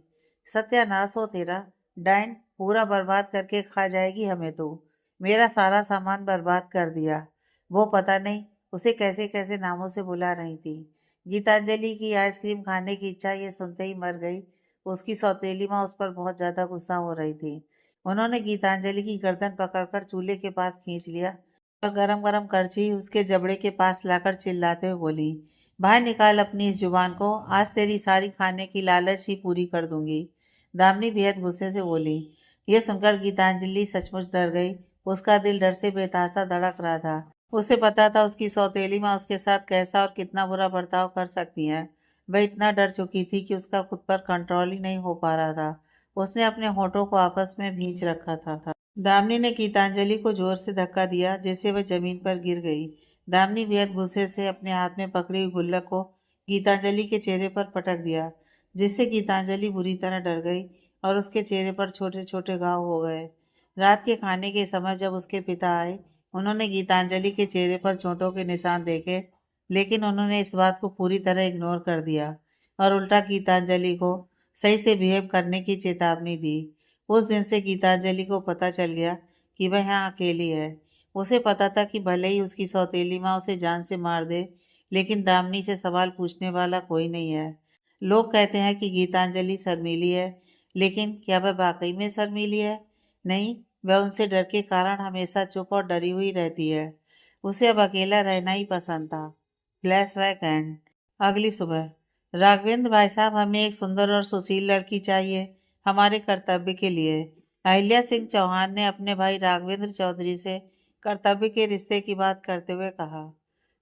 सत्यानाश हो तेरा, डाइन, पूरा बर्बाद करके खा जाएगी हमें तो। मेरा सारा सामान बर्बाद कर दिया। वो पता नहीं उसे कैसे कैसे नामों से बुला रही थी। गीतांजलि की आइसक्रीम खाने की इच्छा ये सुनते ही मर गई। उसकी सौतेली माँ उस पर बहुत ज्यादा गुस्सा हो रही थी। उन्होंने गीतांजलि की गर्दन पकड़कर चूल्हे के पास खींच लिया और गरम गरम करछी उसके जबड़े के पास लाकर चिल्लाते हुए बोली, बाहर निकाल अपनी इस जुबान को, आज तेरी सारी खाने की लालच ही पूरी कर दूंगी। दामिनी बेहद गुस्से से बोली। यह सुनकर गीतांजलि सचमुच डर गई। उसका दिल डर से बेतहासा धड़क रहा था। उसे पता था उसकी सौतेली माँ उसके साथ कैसा और कितना बुरा बर्ताव कर सकती है। वह इतना डर चुकी थी कि उसका खुद पर कंट्रोल ही नहीं हो पा रहा था। उसने अपने होठों को आपस में भींच रखा था। दामिनी ने गीतांजलि को जोर से धक्का दिया जिससे वह जमीन पर गिर गई। दामिनी बेहद गुस्से से अपने हाथ में पकड़ी हुई गुल्लक को गीतांजलि के चेहरे पर पटक दिया, जिससे गीतांजलि बुरी तरह डर गई और उसके चेहरे पर छोटे छोटे घाव हो गए। रात के खाने के समय जब उसके पिता आए, उन्होंने गीतांजलि के चेहरे पर चोटों के निशान देखे, लेकिन उन्होंने इस बात को पूरी तरह इग्नोर कर दिया और उल्टा गीतांजलि को सही से बिहेव करने की चेतावनी दी। उस दिन से गीतांजलि को पता चल गया कि वह यहाँ अकेली है। उसे पता था कि भले ही उसकी सौतेली माँ उसे जान से मार दे, लेकिन दामिनी से सवाल पूछने वाला कोई नहीं है। लोग कहते हैं कि गीतांजलि शर्मीली है, लेकिन क्या वह वाकई में शर्मीली है? नहीं, वह उनसे डर के कारण हमेशा चुप और डरी हुई रहती है। उसे अब अकेला रहना ही पसंद था। Flashback and. अगली सुबह, राघवेंद्र भाई साहब, हमें एक सुंदर और सुशील लड़की चाहिए हमारे कर्तव्य के लिए। अहिल्या सिंह चौहान ने अपने भाई राघवेंद्र चौधरी से कर्तव्य के रिश्ते की बात करते हुए कहा।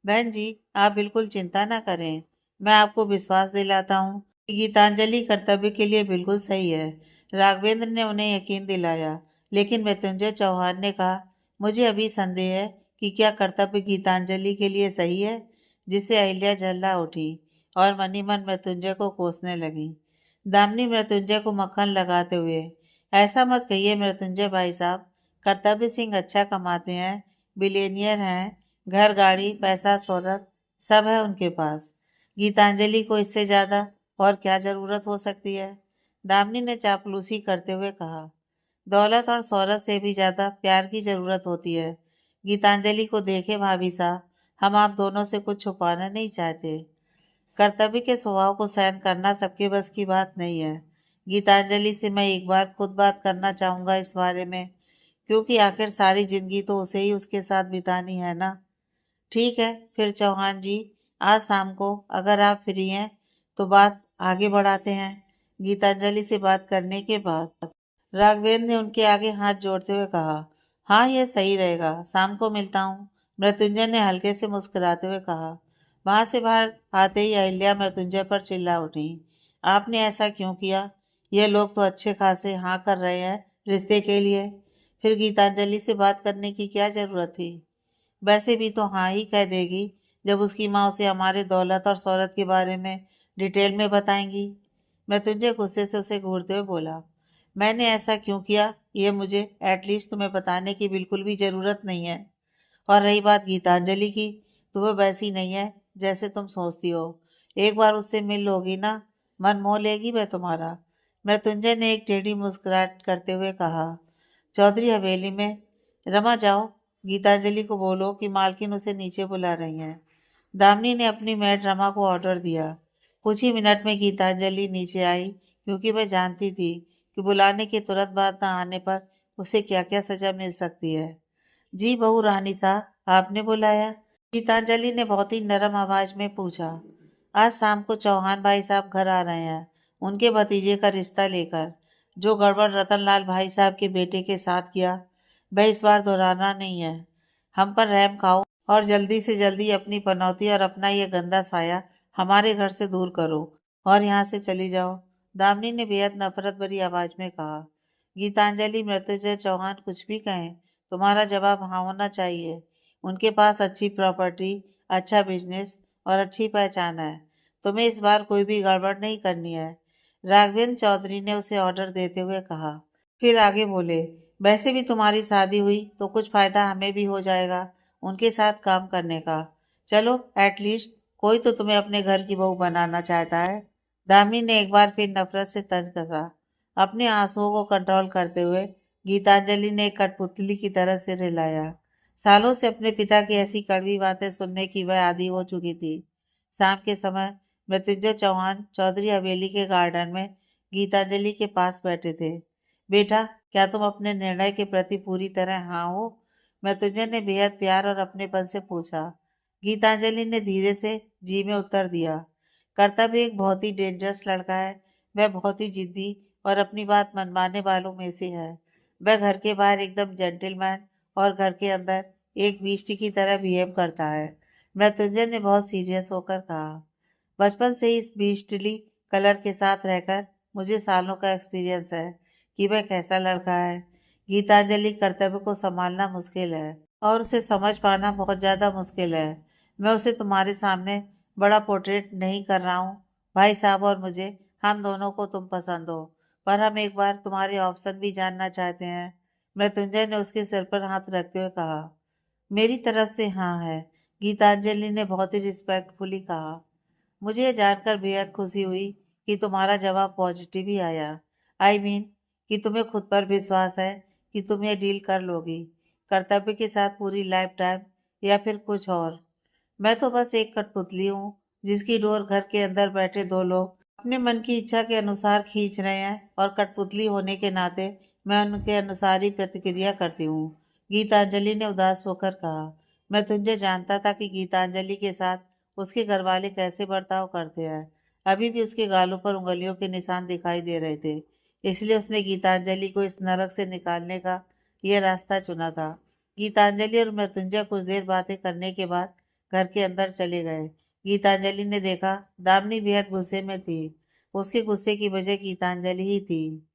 बहन जी, आप बिल्कुल चिंता न करें। मैं आपको विश्वास दिलाता हूँ कि गीतांजलि कर्तव्य के लिए बिल्कुल सही है। राघवेंद्र ने उन्हें यकीन दिलाया, लेकिन मृत्युंजय चौहान ने कहा, मुझे अभी संदेह है कि क्या कर्तव्य गीतांजलि के लिए सही है। जिससे अहिल्या झल्ला उठी और मनी मन मृत्युंजय को कोसने लगी। दामिनी मृत्युंजय को मक्खन लगाते हुए, ऐसा मत कहिए मृत्युंजय भाई साहब, कर्तव्य सिंह अच्छा कमाते हैं, बिलियनियर हैं, घर गाड़ी पैसा शोहरत सब है उनके पास। गीतांजलि को इससे ज्यादा और क्या जरूरत हो सकती है? दामिनी ने चापलूसी करते हुए कहा। दौलत और शोहरत से भी ज्यादा प्यार की जरूरत होती है। गीतांजलि को देखे भाभी साहब, हम आप दोनों से कुछ छुपाना नहीं चाहते। कर्तव्य के स्वभाव को सहन करना सबके बस की बात नहीं है। गीतांजलि से मैं एक बार खुद बात करना चाहूंगा इस बारे में, क्योंकि आखिर सारी जिंदगी तो उसे ही उसके साथ बितानी है ना। ठीक है फिर चौहान जी, आज शाम को अगर आप फ्री हैं तो बात आगे बढ़ाते हैं। गीतांजलि से बात करने के बाद राघवेंद्र ने उनके आगे हाथ जोड़ते हुए कहा, हाँ यह सही रहेगा, शाम को मिलता हूँ। मृत्युंजय ने हल्के से मुस्कुराते हुए कहा। वहां से बाहर आते ही अहिल्या मृत्युंजय पर चिल्ला उठी, आपने ऐसा क्यों किया? ये लोग तो अच्छे खासे हाँ कर रहे हैं रिश्ते के लिए, फिर गीतांजलि से बात करने की क्या जरूरत थी? वैसे भी तो हाँ ही कह देगी जब उसकी माँ उसे हमारे दौलत और शौहरत के बारे में डिटेल में बताएंगी। मृत्युंजय गुस्से से उसे घूरते हुए बोला, मैंने ऐसा क्यों किया ये मुझे एटलीस्ट तुम्हें बताने की बिल्कुल भी जरूरत नहीं है। और रही बात गीतांजलि की, तो वह वैसी नहीं है जैसे तुम सोचती हो। एक बार उससे मिल लोगी ना, मन मोह लेगी वह तुम्हारा। मृत्युंजय ने एक टेढ़ी मुस्कुराहट करते हुए कहा। चौधरी हवेली में, रमा जाओ, गीतांजलि को बोलो कि मालकिन उसे नीचे बुला रही हैं। दामिनी ने अपनी मेड रमा को ऑर्डर दिया। कुछ ही मिनट में गीतांजलि नीचे आई, क्योंकि वह जानती थी कि बुलाने के तुरंत बाद न आने पर उसे क्या क्या सजा मिल सकती है। जी बहू रानी साहब, आपने बुलाया? गीतांजलि ने बहुत ही नरम आवाज में पूछा। आज शाम को चौहान भाई साहब घर आ रहे हैं, उनके भतीजे का रिश्ता लेकर। जो गड़बड़ रतनलाल भाई साहब के बेटे के साथ किया, वह इस बार दोहराना नहीं है। हम पर रहम खाओ और जल्दी से जल्दी अपनी पनौती और अपना ये गंदा साया हमारे घर से दूर करो और यहाँ से चली जाओ। दामिनी ने बेहद नफरत भरी आवाज में कहा। गीतांजलि, मृत्युंजय चौहान कुछ भी कहें, तुम्हारा जवाब हाँ होना चाहिए। उनके पास अच्छी प्रॉपर्टी, अच्छा बिजनेस और अच्छी पहचान है। तुम्हें इस बार कोई भी गड़बड़ नहीं करनी है। राघवेंद्र चौधरी ने उसे ऑर्डर देते हुए कहा। फिर आगे बोले, वैसे भी तुम्हारी शादी हुई तो कुछ फायदा हमें भी हो जाएगा उनके साथ काम करने का। चलो, एटलीस्ट कोई तो तुम्हें अपने घर की बहू बनाना चाहता है। दामिनी ने एक बार फिर नफरत से तंज कसा। अपने आंसुओं को कंट्रोल करते हुए गीतांजलि ने एक कठपुतली की तरह सिर हिलाया। सालों से अपने पिता की ऐसी कड़वी बातें सुनने की वह आदी हो चुकी थी। शाम के समय मृत्युंजय चौहान चौधरी हवेली के गार्डन में गीतांजलि के पास बैठे थे। बेटा, क्या तुम अपने निर्णय के प्रति पूरी तरह हाँ हो? मृत्युंजय ने बेहद प्यार और अपनेपन से पूछा। गीतांजलि ने धीरे से जी में उत्तर दिया। कर्तव्य एक बहुत ही डेंजरस लड़का है। वह बहुत ही जिद्दी और अपनी बात मनवाने वालों में से है। वह घर के बाहर एकदम जेंटलमैन और घर के अंदर एक बीस्टी की तरह बिहेव करता है। मृत्युंजय ने बहुत सीरियस होकर कहा। बचपन से ही इस बीस्टली कलर के साथ रहकर मुझे सालों का एक्सपीरियंस है कि वह कैसा लड़का है। गीतांजलि, कर्तव्य को संभालना मुश्किल है और उसे समझ पाना बहुत ज़्यादा मुश्किल है। मैं उसे तुम्हारे सामने बड़ा पोर्ट्रेट नहीं कर रहा हूँ। भाई साहब और मुझे, हम दोनों को तुम पसंद हो, पर हम एक बार तुम्हारे ऑप्शन भी जानना चाहते हैं। मृत्युंजय ने उसके सिर पर हाथ रखते हुए कहा। मेरी तरफ से हाँ है, गीतांजलि ने बहुत ही रिस्पेक्टफुली कहा। मुझे ये जानकर बेहद खुशी हुई कि तुम्हारा जवाब पॉजिटिव ही आया। आई मीन कि तुम्हें खुद पर विश्वास है कि तुम ये डील कर लोगी, कर्तव्य के साथ पूरी लाइफ टाइम, या फिर कुछ और। मैं तो बस एक कठपुतली हूँ जिसकी डोर घर के अंदर बैठे दो लोग अपने मन की इच्छा के अनुसार खींच रहे हैं, और कठपुतली होने के नाते मैं उनके अनुसार ही प्रतिक्रिया करती हूँ। गीतांजलि ने उदास होकर कहा। मैं तुझे जानता था कि गीतांजलि के साथ उसके घरवाले कैसे बर्ताव करते हैं। अभी भी उसके गालों पर उंगलियों के निशान दिखाई दे रहे थे। इसलिए उसने गीतांजलि को इस नरक से निकालने का यह रास्ता चुना था। गीतांजलि और मृत्युंजय कुछ देर बातें करने के बाद घर के अंदर चले गए। गीतांजलि ने देखा दामिनी बेहद गुस्से में थी। उसके गुस्से की वजह गीतांजलि ही थी।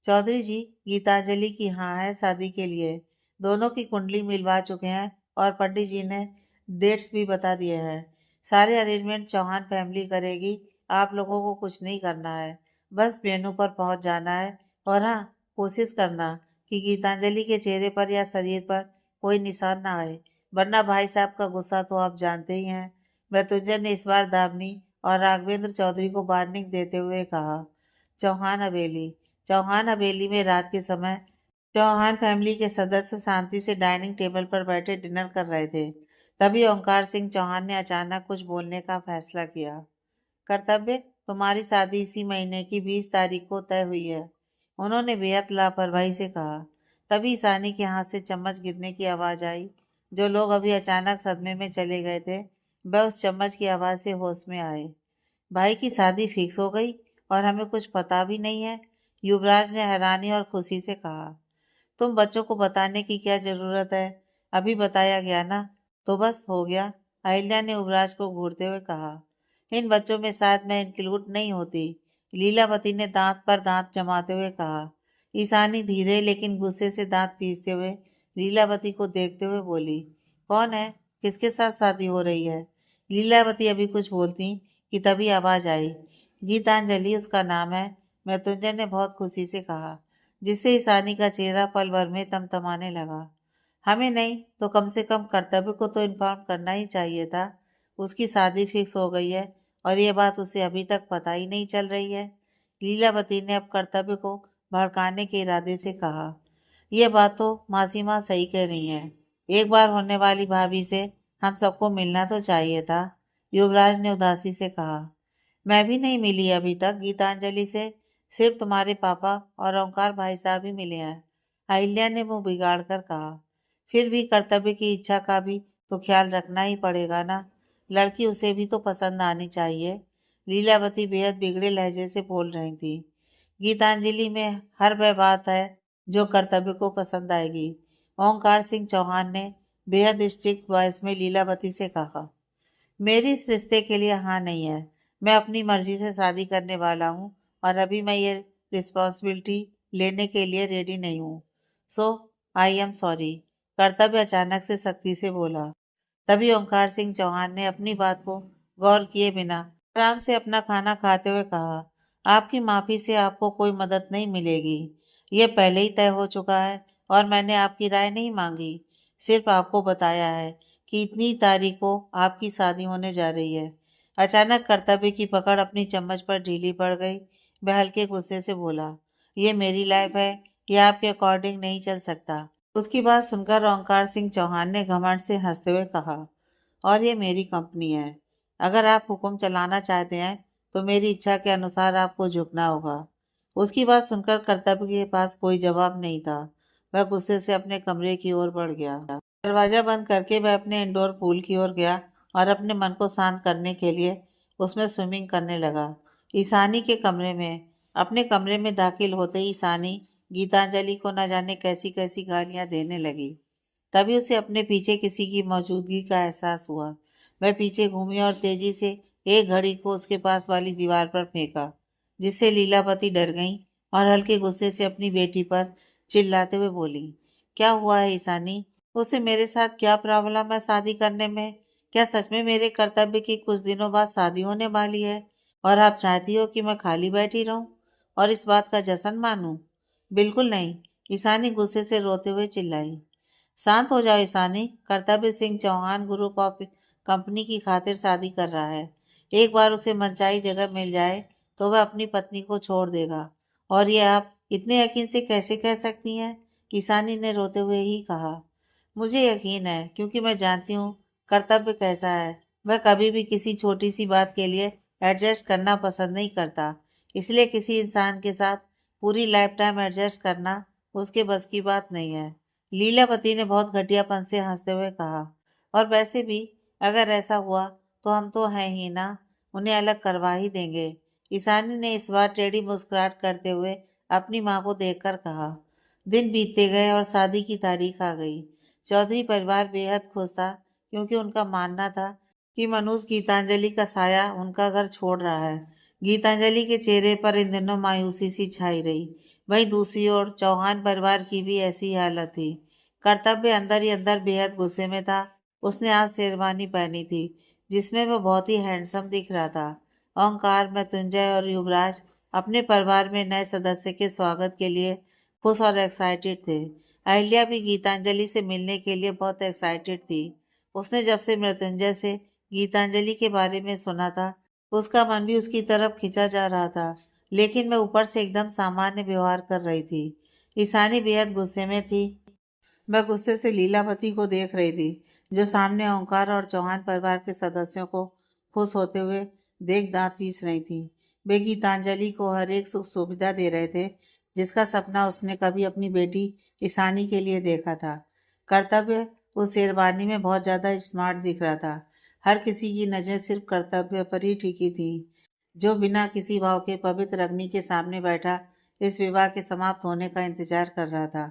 चौधरी जी, गीतांजलि की हाँ है शादी के लिए। दोनों की कुंडली मिलवा चुके हैं और पंडित जी ने डेट्स भी बता दिए हैं। सारे अरेंजमेंट चौहान फैमिली करेगी। आप लोगों को कुछ नहीं करना है, बस वेन्यू पर पहुंच जाना है। और हाँ, कोशिश करना कि गीतांजलि के चेहरे पर या शरीर पर कोई निशान ना आए, वरना भाई साहब का गुस्सा तो आप जानते ही हैं। मृत्युंजय ने इस बार दामिनी और राघवेंद्र चौधरी को वार्निंग देते हुए कहा। चौहान हवेली। चौहान हवेली में रात के समय चौहान फैमिली के सदस्य शांति से डाइनिंग टेबल पर बैठे डिनर कर रहे थे। तभी ओंकार सिंह चौहान ने अचानक कुछ बोलने का फैसला किया। कर्तव्य, तुम्हारी शादी इसी महीने की 20 तारीख को तय हुई है, उन्होंने बेहद लापरवाही से कहा। तभी ईशानी के हाथ से चम्मच गिरने की आवाज आई। जो लोग अभी अचानक सदमे में चले गए थे, वह उस चम्मच की आवाज से होश में आए। भाई की शादी फिक्स हो गई और हमें कुछ पता भी नहीं है, युवराज ने हैरानी और खुशी से कहा। तुम बच्चों को बताने की क्या जरूरत है, अभी बताया गया ना, तो बस हो गया। अहिल्या ने युवराज को घूरते हुए कहा। इन बच्चों में शायद मैं इंक्लूड नहीं होती, लीलावती ने दांत पर दांत जमाते हुए कहा। ईशानी धीरे लेकिन गुस्से से दांत पीसते हुए लीलावती को देखते हुए बोली। कौन है, किसके साथ शादी हो रही है? लीलावती अभी कुछ बोलती कि तभी आवाज आई। गीतांजलि उसका नाम है, मृत्युंजय ने बहुत खुशी से कहा, जिससे ईशानी का चेहरा पल भर में तमतमाने लगा। हमें नहीं तो कम से कम कर्तव्य को तो इन्फॉर्म करना ही चाहिए था। उसकी शादी फिक्स हो गई है और ये बात उसे अभी तक पता ही नहीं चल रही है। लीलावती ने अब कर्तव्य को भड़काने के इरादे से कहा। यह बात तो मासी माँ सही कह रही हैं। एक बार होने वाली भाभी से हम सबको मिलना तो चाहिए था, युवराज ने उदासी से कहा। मैं भी नहीं मिली अभी तक गीतांजलि से, सिर्फ तुम्हारे पापा और ओंकार भाई साहब ही मिले हैं, अहिल्या ने मुंह बिगाड़ कर कहा। फिर भी कर्तव्य की इच्छा का भी तो ख्याल रखना ही पड़ेगा ना, लड़की उसे भी तो पसंद आनी चाहिए। लीलावती बेहद बिगड़े लहजे से बोल रही थी। गीतांजलि में हर वह बात है जो कर्तव्य को पसंद आएगी, ओंकार सिंह चौहान ने बेहद स्ट्रिक्ट वॉइस में लीलावती से कहा। मेरी इस रिश्ते के लिए हाँ नहीं है। मैं अपनी मर्जी से शादी करने वाला हूँ और अभी मैं ये रिस्पॉन्सिबिलिटी लेने के लिए रेडी नहीं हूँ। सो आई एम सॉरी, कर्तव्य अचानक से सख्ती से बोला। तभी ओंकार सिंह चौहान ने अपनी बात को गौर किए बिना आराम से अपना खाना खाते हुए कहा। आपकी माफी से आपको कोई मदद नहीं मिलेगी। ये पहले ही तय हो चुका है और मैंने आपकी राय नहीं मांगी, सिर्फ आपको बताया है कि इतनी तारीख को आपकी शादी होने जा रही है। अचानक कर्तव्य की पकड़ अपनी चम्मच पर ढीली पड़ गई। वह हल्के गुस्से से बोला, ये मेरी लाइफ है, ये आपके अकॉर्डिंग नहीं चल सकता। उसकी बात सुनकर ओंकार सिंह चौहान ने घमंड से हंसते हुए कहा, और ये मेरी कंपनी है। अगर आप हुक्म चलाना चाहते हैं तो मेरी इच्छा के अनुसार आपको झुकना होगा। उसकी बात सुनकर कर्तव्य के पास कोई जवाब नहीं था। वह गुस्से से अपने कमरे की ओर बढ़ गया। दरवाजा बंद करके वह अपने इंडोर पूल की ओर गया और अपने मन को शांत करने के लिए उसमें स्विमिंग करने लगा। ईशानी के कमरे में अपने कमरे में दाखिल होते ही ईशानी गीतांजलि को न जाने कैसी कैसी गालियां देने लगी। तभी उसे अपने पीछे किसी की मौजूदगी का एहसास हुआ। वह पीछे घूमी और तेजी से एक घड़ी को उसके पास वाली दीवार पर फेंका, जिससे लीलावती डर गई और हल्के गुस्से से अपनी बेटी पर चिल्लाते हुए बोली, क्या हुआ है ईशानी? उसे मेरे साथ क्या प्रॉब्लम है शादी करने में? क्या सच में मेरे कर्तव्य की कुछ दिनों बाद शादी होने वाली है और आप चाहती हो कि मैं खाली बैठी रहूं और इस बात का जश्न मानूं? बिल्कुल नहीं, ईशानी गुस्से से रोते हुए चिल्लाई। शांत हो जाओ Ishani, Kartavya Singh Chauhan group of company की खातिर शादी कर रहा है। एक बार उसे मनचाही जगह मिल जाए तो वह अपनी पत्नी को छोड़ देगा। और ये आप इतने यकीन से कैसे कह सकती हैं? ईशानी ने रोते हुए ही कहा। मुझे यकीन है क्योंकि मैं जानती हूँ कर्तव्य कैसा है। वह कभी भी किसी छोटी सी बात के लिए एडजस्ट करना पसंद नहीं करता। इसलिए किसी इंसान के साथ पूरी लाइफ टाइम एडजस्ट करना उसके बस की बात नहीं है। लीलावती ने बहुत घटियापन से हंसते हुए कहा, और वैसे भी अगर ऐसा हुआ तो हम तो हैं ही ना, उन्हें अलग करवा ही देंगे। ईशानी ने इस बार टेढ़ी मुस्कुराहट करते हुए अपनी माँ को देखकर कहा। दिन बीतते गए और शादी की तारीख आ गई। चौधरी परिवार बेहद खुश था क्योंकि उनका मानना था कि मनुष्य गीतांजलि का साया उनका घर छोड़ रहा है। गीतांजलि के चेहरे पर इन दिनों मायूसी सी छाई रही। वहीं दूसरी ओर चौहान परिवार की भी ऐसी ही हालत थी। कर्तव्य अंदर ही अंदर बेहद गुस्से में था। उसने आज शेरवानी पहनी थी जिसमें वह बहुत ही हैंडसम दिख रहा था। ओंकार, मृत्युंजय और युवराज अपने परिवार में नए सदस्य के स्वागत के लिए खुश और एक्साइटेड थे। अहिल्या भी गीतांजलि से मिलने के लिए बहुत एक्साइटेड थी। उसने जब से मृत्युंजय से गीतांजलि के बारे में सुना था, उसका मन भी उसकी तरफ खिंचा जा रहा था, लेकिन मैं ऊपर से एकदम सामान्य व्यवहार कर रही थी। ईशानी बेहद गुस्से में थी। वह गुस्से से लीलावती को देख रही थी, जो सामने ओंकार और चौहान परिवार के सदस्यों को खुश होते हुए देख दांत पीस रही थी। वे गीतांजलि को हर एक सुख सुविधा दे रहे थे, जिसका सपना उसने कभी अपनी बेटी ईशानी के लिए देखा था। कर्तव्य उस शेरवानी में बहुत ज्यादा स्मार्ट दिख रहा था। हर किसी की नजर सिर्फ कर्तव्य पर ही टिकी थी, जो बिना किसी भाव के पवित्र अग्नि के सामने बैठा इस विवाह के समाप्त होने का इंतजार कर रहा था,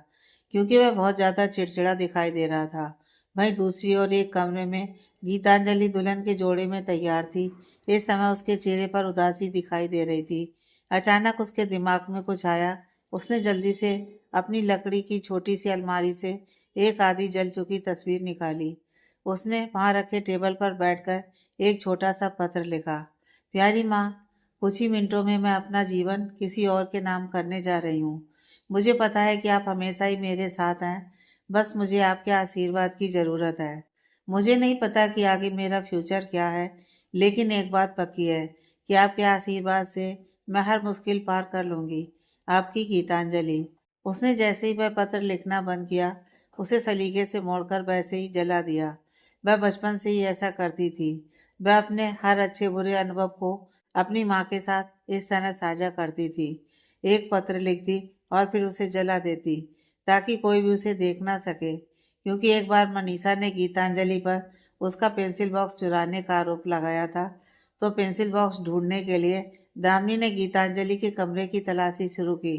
क्योंकि वह बहुत ज्यादा चिड़चिड़ा दिखाई दे रहा था। वहीं दूसरी ओर एक कमरे में गीतांजलि दुल्हन के जोड़े में तैयार थी। इस समय उसके चेहरे पर उदासी दिखाई दे रही थी। अचानक उसके दिमाग में कुछ आया। उसने जल्दी से अपनी लकड़ी की छोटी सी अलमारी से एक आधी जल चुकी तस्वीर निकाली। उसने वहां रखे टेबल पर बैठकर एक छोटा सा पत्र लिखा। प्यारी माँ, कुछ ही मिनटों में मैं अपना जीवन किसी और के नाम करने जा रही हूँ। मुझे पता है कि आप हमेशा ही मेरे साथ हैं। बस मुझे आपके आशीर्वाद की ज़रूरत है। मुझे नहीं पता कि आगे मेरा फ्यूचर क्या है, लेकिन एक बात पक्की है कि आपके आशीर्वाद से मैं हर मुश्किल पार कर लूँगी। आपकी गीतांजलि। उसने जैसे ही वह पत्र लिखना बंद किया, उसे सलीके से मोड़कर वैसे ही जला दिया। वह बचपन से ही ऐसा करती थी। वह अपने हर अच्छे बुरे अनुभव को अपनी माँ के साथ इस तरह साझा करती थी। एक पत्र लिखती और फिर उसे जला देती, ताकि कोई भी उसे देख ना सके। क्योंकि एक बार मनीषा ने गीतांजलि पर उसका पेंसिल बॉक्स चुराने का आरोप लगाया था, तो पेंसिल बॉक्स ढूंढने के लिए दामिनी ने गीतांजलि के कमरे की तलाशी शुरू की।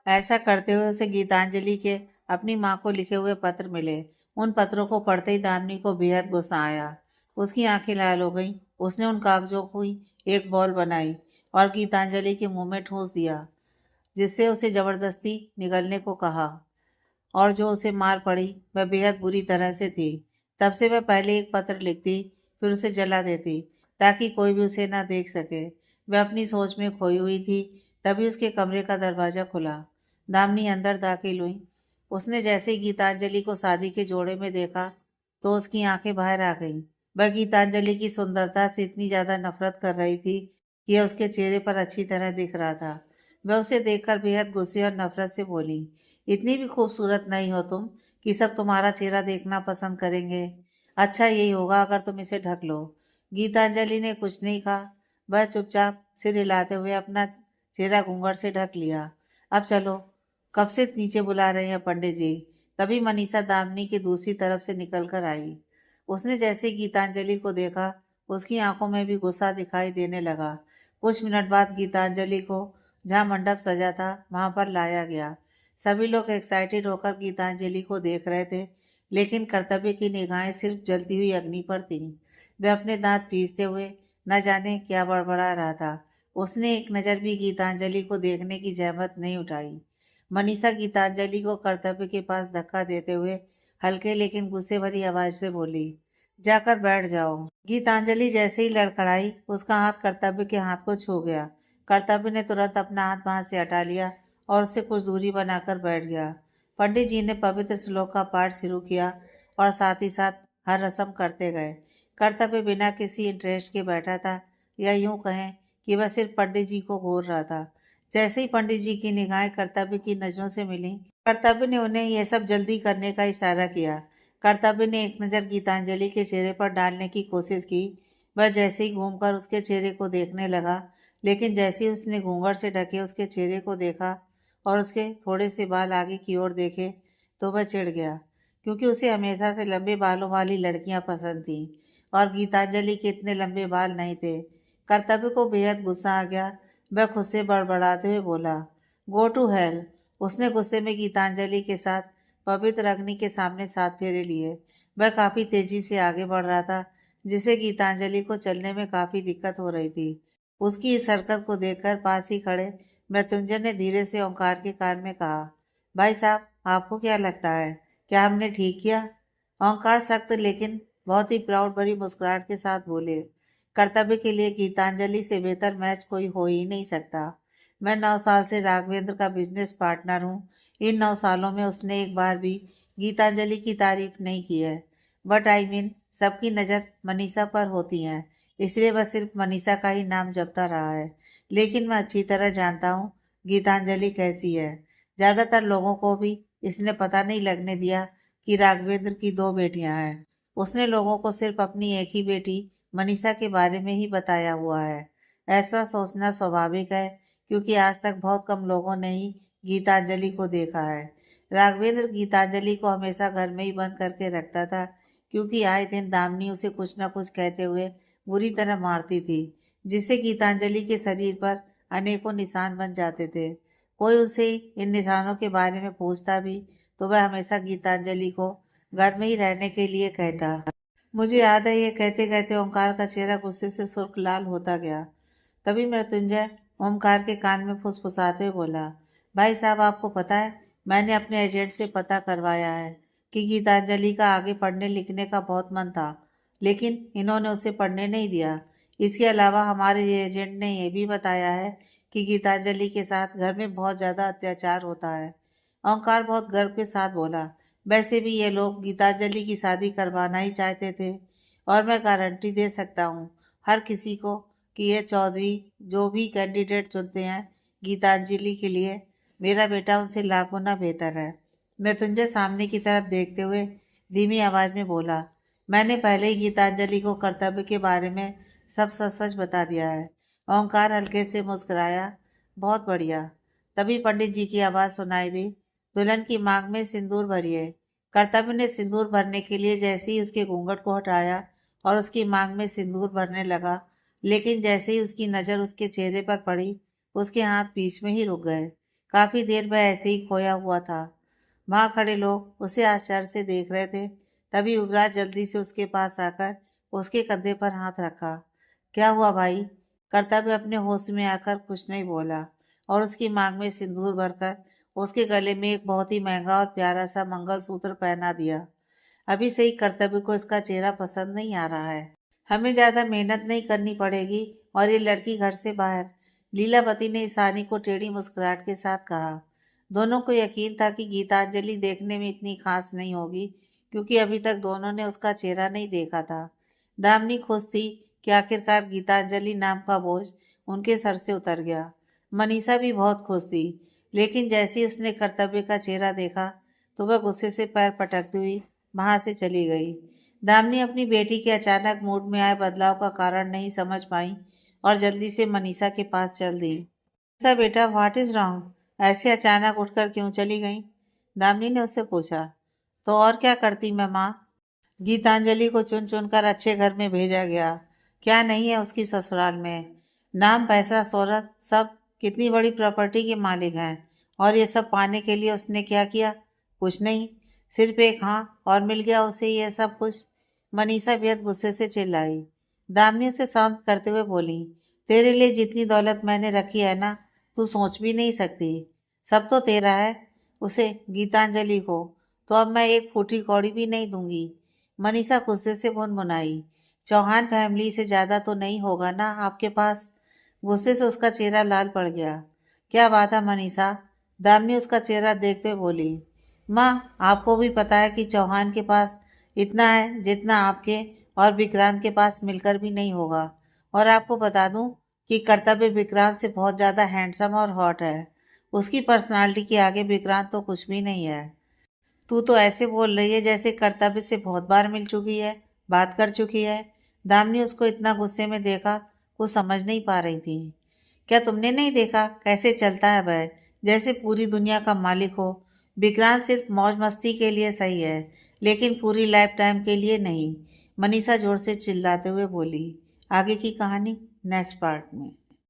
ऐसा करते हुए उसे गीतांजलि के अपनी माँ को लिखे हुए पत्र मिले। उन पत्रों को पढ़ते ही दामिनी को बेहद गुस्सा आया। उसकी आंखें लाल हो गईं। उसने उन कागजों को ही एक बॉल बनाई और गीतांजलि के मुंह में ठूंस दिया, जिससे उसे जबरदस्ती निगलने को कहा। और जो उसे मार पड़ी वह बेहद बुरी तरह से थी। तब से वह पहले एक पत्र लिखती, फिर उसे जला देती, ताकि कोई भी उसे ना देख सके। वह अपनी सोच में खोई हुई थी। तभी उसके कमरे का दरवाजा खुला। दामिनी अंदर दाखिल हुई। उसने जैसे ही गीतांजलि को शादी के जोड़े में देखा तो उसकी आंखें बाहर आ गईं। वह गीतांजलि की सुंदरता से इतनी ज्यादा नफरत कर रही थी कि यह उसके चेहरे पर अच्छी तरह दिख रहा था। वह उसे देखकर बेहद गुस्से और नफरत से बोली, इतनी भी खूबसूरत नहीं हो तुम कि सब तुम्हारा चेहरा देखना पसंद करेंगे। अच्छा यही होगा अगर तुम इसे ढक लो। गीतांजलि ने कुछ नहीं कहा। वह चुपचाप सिर हिलाते हुए अपना चेहरा घूंघट से ढक लिया। अब चलो, कब से नीचे बुला रहे हैं पंडित जी। तभी मनीषा दामिनी की दूसरी तरफ से निकल कर आई। उसने जैसे ही गीतांजलि को देखा उसकी आंखों में भी गुस्सा दिखाई देने लगा। कुछ मिनट बाद गीतांजलि को जहाँ मंडप सजा था वहां पर लाया गया। सभी लोग एक्साइटेड होकर गीतांजलि को देख रहे थे, लेकिन कर्तव्य की निगाहें सिर्फ जलती हुई अग्नि पर थीं। वह अपने दांत पीसते हुए न जाने क्या बड़बड़ा रहा था। उसने एक नज़र भी गीतांजलि को देखने की जहमत नहीं उठाई। मनीषा गीतांजलि को कर्तव्य के पास धक्का देते हुए हल्के लेकिन गुस्से भरी आवाज से बोली, जाकर बैठ जाओ। गीतांजलि जैसे ही लड़खड़ाई उसका हाथ कर्तव्य के हाथ को छू गया। कर्तव्य ने तुरंत अपना हाथ वहां से हटा लिया और उससे कुछ दूरी बनाकर बैठ गया। पंडित जी ने पवित्र श्लोक का पाठ शुरू किया और साथ ही साथ हर रस्म करते गए। कर्तव्य बिना किसी इंटरेस्ट के बैठा था, या यूं कहें कि वह सिर्फ पंडित जी को घूर रहा था। जैसे ही पंडित जी की निगाहें कर्तव्य की नजरों से मिली, कर्तव्य ने उन्हें यह सब जल्दी करने का इशारा किया। कर्तव्य ने एक नज़र गीतांजलि के चेहरे पर डालने की कोशिश की। वह जैसे ही घूमकर उसके चेहरे को देखने लगा, लेकिन जैसे ही उसने घूंघट से ढके उसके चेहरे को देखा और उसके थोड़े से बाल आगे की ओर देखे तो वह चिढ़ गया, क्योंकि उसे हमेशा से लंबे बालों वाली लड़कियां पसंद थीं और गीतांजलि के इतने लंबे बाल नहीं थे। कर्तव्य को बेहद गुस्सा आ गया। वह खुद से बड़बड़ाते हुए बोला, गो टू हेल। उसने गुस्से में गीतांजलि के साथ पवित्र अग्नि के सामने 7 फेरे लिए। वह काफी तेजी से आगे बढ़ रहा था, जिससे गीतांजलि को चलने में काफी दिक्कत हो रही थी। उसकी इस हरकत को देखकर पास ही खड़े मृत्युंजय ने धीरे से ओंकार के कान में कहा, भाई साहब आपको क्या लगता है, क्या हमने ठीक किया? ओंकार सख्त लेकिन बहुत ही प्राउड भरी मुस्कुराहट के साथ बोले, कर्तव्य के लिए गीतांजलि से बेहतर मैच कोई हो ही नहीं सकता। मैं 9 साल से राघवेंद्र का बिजनेस पार्टनर हूँ। इन 9 सालों में उसने एक बार भी गीतांजलि की तारीफ नहीं की है। बट आई मीन सबकी नज़र मनीषा पर होती है, इसलिए वह सिर्फ मनीषा का ही नाम जपता रहा है। लेकिन मैं अच्छी तरह जानता हूँ गीतांजलि कैसी है। ज्यादातर लोगों को भी इसने पता नहीं लगने दिया कि राघवेंद्र की 2 बेटियां हैं। उसने लोगों को सिर्फ अपनी एक ही बेटी मनीषा के बारे में ही बताया हुआ है। ऐसा सोचना स्वाभाविक है, क्योंकि आज तक बहुत कम लोगों ने ही गीतांजलि को देखा है। राघवेंद्र गीतांजलि को हमेशा घर में ही बंद करके रखता था, क्योंकि आए दिन दामिनी उसे कुछ न कुछ कहते हुए बुरी तरह मारती थी, जिससे गीतांजलि के शरीर पर अनेकों निशान बन जाते थे। कोई उसे इन निशानों के बारे में पूछता भी तो वह हमेशा गीतांजलि को घर में ही रहने के लिए कहता। मुझे याद है, ये कहते कहते ओंकार का चेहरा गुस्से से सुर्ख लाल होता गया। तभी मृत्युंजय ओमकार के कान में फुसफुसाते हुए बोला, भाई साहब आपको पता है, मैंने अपने एजेंट से पता करवाया है कि गीतांजलि का आगे पढ़ने लिखने का बहुत मन था, लेकिन इन्होंने उसे पढ़ने नहीं दिया। इसके अलावा हमारे एजेंट ने यह भी बताया है कि गीतांजलि के साथ घर में बहुत ज़्यादा अत्याचार होता है। ओंकार बहुत गर्व के साथ बोला, वैसे भी ये लोग गीतांजलि की शादी करवाना ही चाहते थे, और मैं गारंटी दे सकता हूँ हर किसी को कि ये चौधरी जो भी कैंडिडेट चुनते हैं गीतांजलि के लिए, मेरा बेटा उनसे लाख गुना बेहतर है। मृत्युंजय सामने की तरफ देखते हुए धीमी आवाज में बोला, मैंने पहले ही गीतांजलि को कर्तव्य के बारे में सब सच सच बता दिया है। ओंकार हल्के से मुस्कुराया, बहुत बढ़िया। तभी पंडित जी की आवाज सुनाई दी, दुल्हन की मांग में सिंदूर भरिए। कर्तव्य ने सिंदूर भरने के लिए जैसे ही उसके घूंघट को हटाया और उसकी मांग में सिंदूर भरने लगा, लेकिन जैसे ही उसकी नजर उसके चेहरे पर पड़ी उसके हाथ बीच में ही रुक गए। काफी देर वह ऐसे ही खोया हुआ था। वहां खड़े लोग उसे आश्चर्य से देख रहे थे। तभी युवराज जल्दी से उसके पास आकर उसके कंधे पर हाथ रखा। क्या हुआ भाई? कर्तव्य अपने होश में आकर कुछ नहीं बोला और उसकी मांग में सिंदूर भरकर उसके गले में एक बहुत ही महंगा और प्यारा सा मंगलसूत्र पहना दिया। अभी से ही कर्तव्य को इसका चेहरा पसंद नहीं आ रहा है। हमें ज्यादा मेहनत नहीं करनी पड़ेगी और ये लड़की घर से बाहर। लीलावती ने ईशानी को टेढ़ी मुस्कुराहट के साथ कहा। दोनों को यकीन था कि गीतांजलि देखने में इतनी खास नहीं होगी, क्योंकि अभी तक दोनों ने उसका चेहरा नहीं देखा था। दामिनी खुश थी कि आखिरकार गीतांजलि नाम का बोझ उनके सर से उतर गया। मनीषा भी बहुत खुश थी, लेकिन जैसे ही उसने कर्तव्य का चेहरा देखा तो वह गुस्से से पैर पटकती हुई वहां से चली गई। दामिनी अपनी बेटी के अचानक मूड में आए बदलाव का कारण नहीं समझ पाई और जल्दी से मनीषा के पास चल दी। मनीषा बेटा, व्हाट इज रॉन्ग? ऐसे अचानक उठकर क्यों चली गई? दामिनी ने उससे पूछा। तो और क्या करती मैं माँ? गीतांजलि को चुन चुनकर अच्छे घर में भेजा गया। क्या नहीं है उसकी ससुराल में? नाम, पैसा, शोहरत, सब। कितनी बड़ी प्रॉपर्टी के मालिक हैं। और ये सब पाने के लिए उसने क्या किया? कुछ नहीं। सिर्फ एक हाँ और मिल गया उसे ये सब कुछ। मनीषा बेहद गुस्से से चिल्लाई। दामिनी उसे शांत करते हुए बोली, तेरे लिए जितनी दौलत मैंने रखी है ना, तू सोच भी नहीं सकती। सब तो तेरा है। उसे, गीतांजलि को तो अब मैं एक फूटी कौड़ी भी नहीं दूंगी। मनीषा गुस्से से मुनमुनाई। चौहान फैमिली से ज्यादा तो नहीं होगा ना आपके पास? गुस्से से उसका चेहरा लाल पड़ गया। क्या बात है मनीषा? दामिनी उसका चेहरा देखते हुए बोली। माँ, आपको भी पता है कि चौहान के पास इतना है जितना आपके और विक्रांत के पास मिलकर भी नहीं होगा। और आपको बता दूं कि कर्तव्य विक्रांत से बहुत ज्यादा हैंडसम और हॉट है। उसकी पर्सनालिटी के आगे विक्रांत तो कुछ भी नहीं है। तू तो ऐसे बोल रही है जैसे कर्तव्य से बहुत बार मिल चुकी है, बात कर चुकी है। दामिनी उसको इतना गुस्से में देखा, वो समझ नहीं पा रही थी। क्या तुमने नहीं देखा कैसे चलता है वह, जैसे पूरी दुनिया का मालिक हो? विक्रांत सिर्फ मौज मस्ती के लिए सही है, लेकिन पूरी लाइफ टाइम के लिए नहीं। मनीषा जोर से चिल्लाते हुए बोली। आगे की कहानी नेक्स्ट पार्ट में।